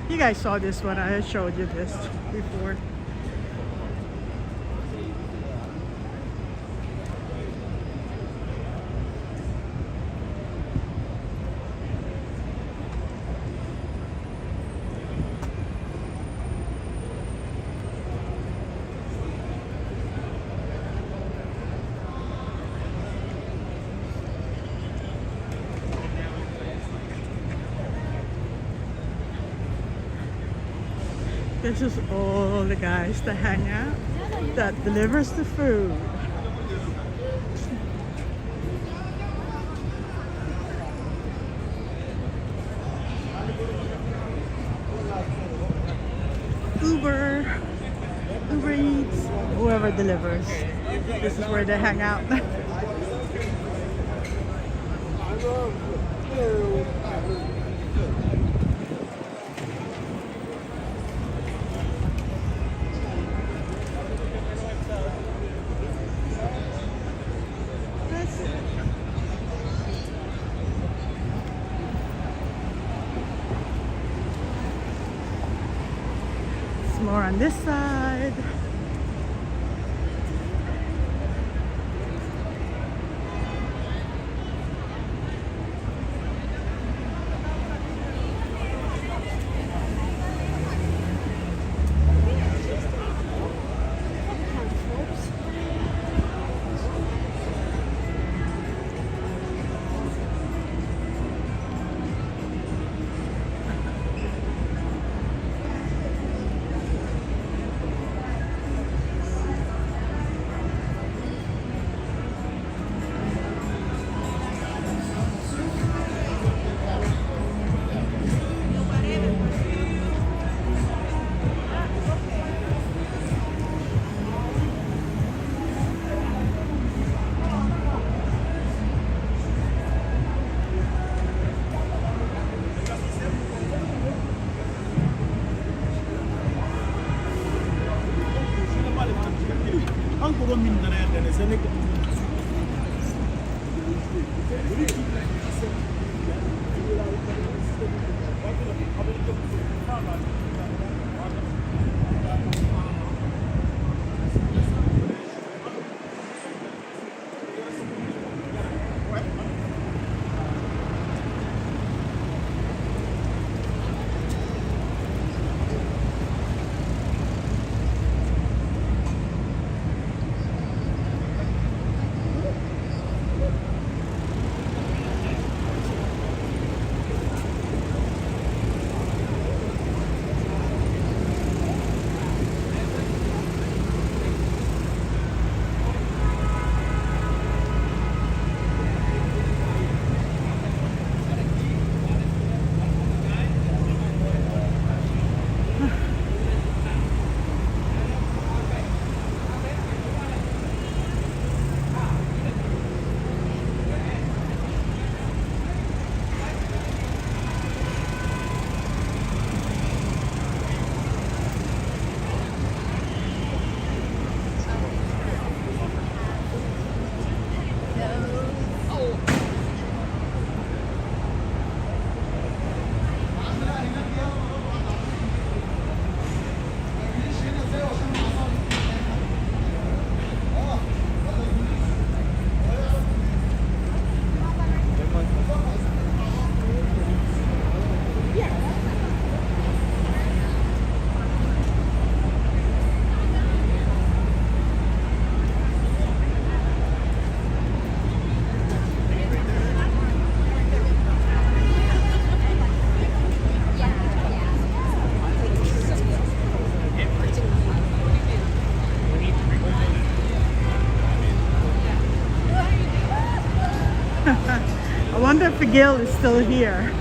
You guys saw this one. I showed you this before. This is all the guys that hang out, that delivers the food. Uber Eats, whoever delivers. This is where they hang out. More on this side. 프로민들의 내세nek I wonder if Gil is still here.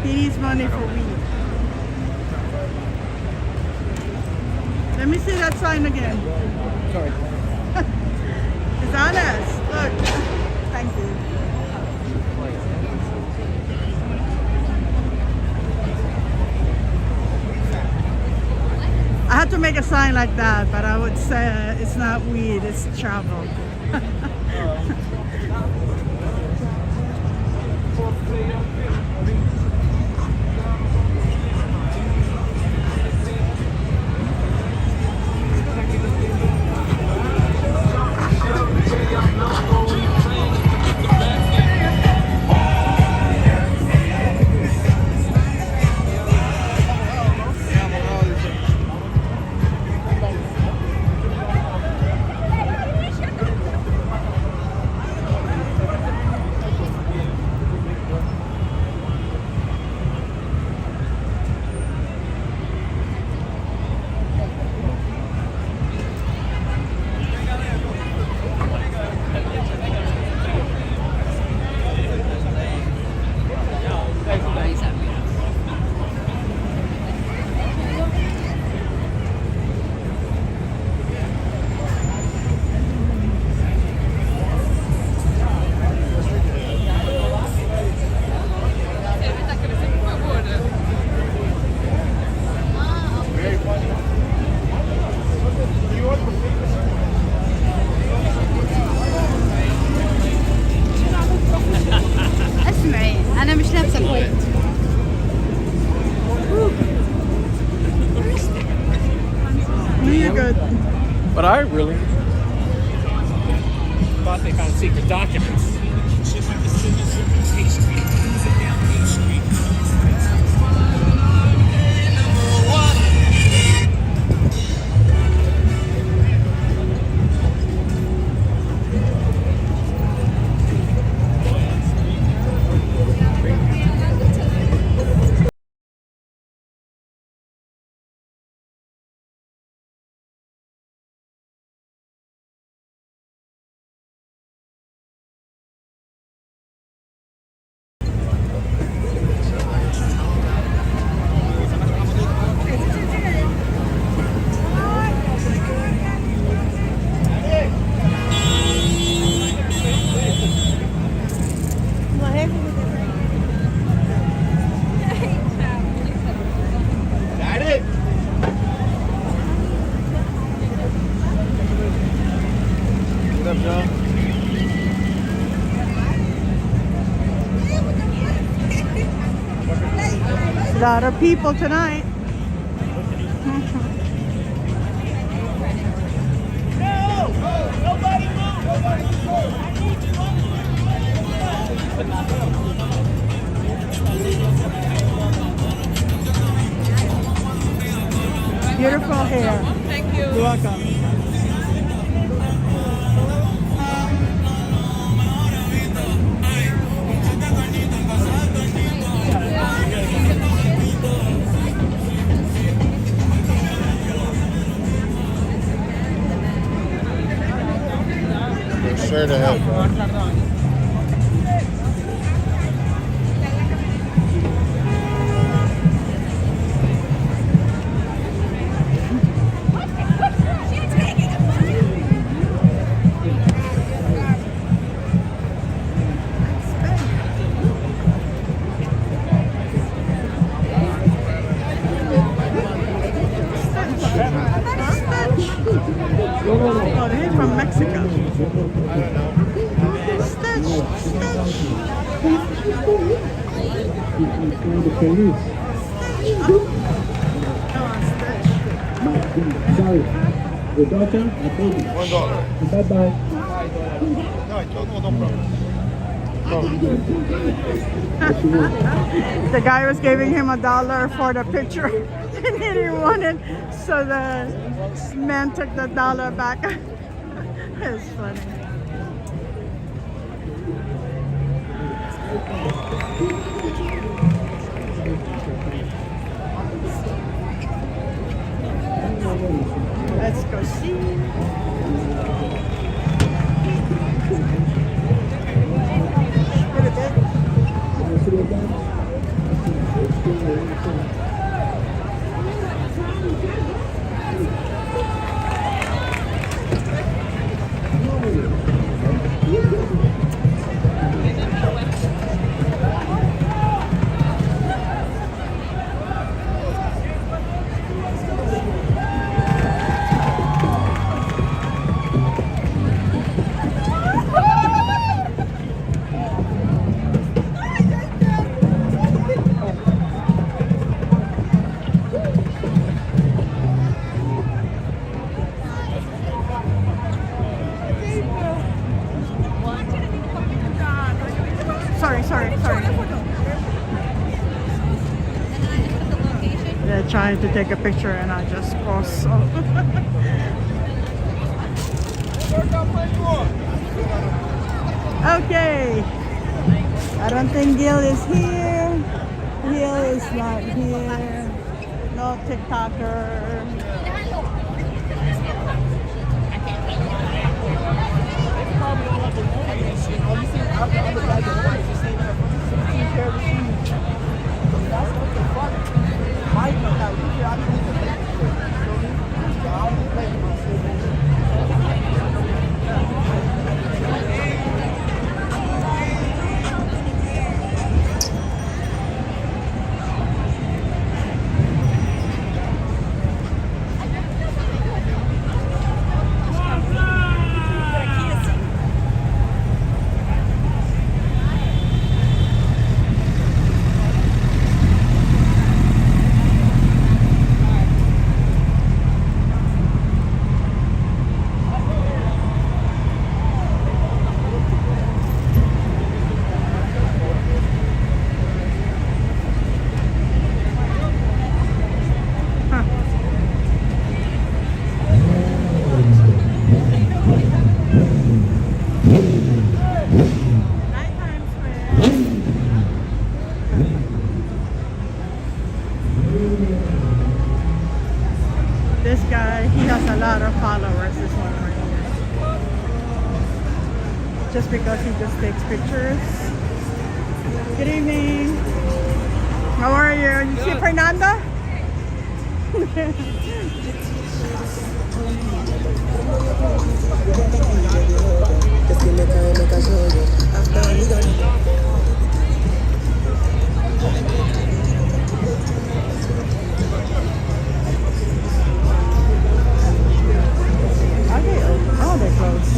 He needs money for weed. Let me see that sign again. Sorry. It's honest. Look. Thank you. I had to make a sign like that, but I would say it's not weed, it's travel. But I really thought they found secret documents. A lot of people tonight. Beautiful hair. Thank you. You're welcome. Straight ahead, bro. Oh, he's from Mexico. Sorry. The daughter, I told you. $1. Bye-bye. The guy was giving him $1 for the picture and he didn't want it, so the man took the $1 back. It's funny. Let's go see. Sorry. They're trying to take a picture and I just paused. Okay. I don't think Gil is here. Gil is not here. No TikToker. just because he just takes pictures. Good evening. How are you? You see Fernanda? Oh, they're closed.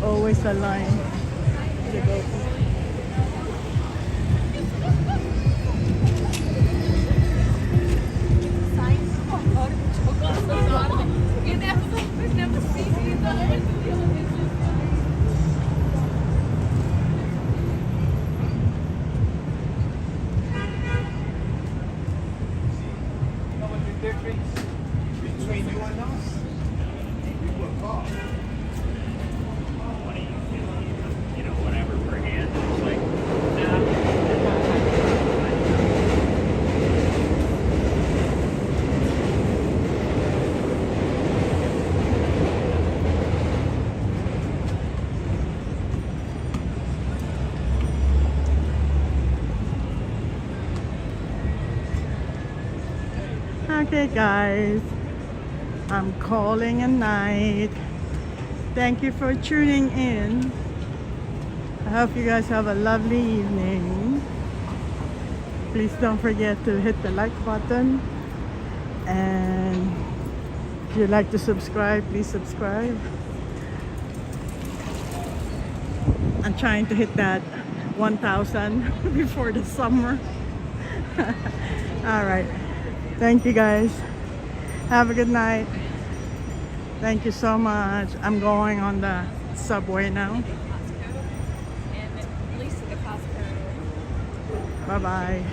Always a line to go to. Between you and us, we work hard. Okay, guys, I'm calling a night. Thank you for tuning in. I hope you guys have a lovely evening. Please don't forget to hit the like button, and if you'd like to subscribe, please subscribe. I'm trying to hit that 1,000 before the summer. All right, thank you guys. Have a good night. Thank you so much. I'm going on the subway now. Bye bye.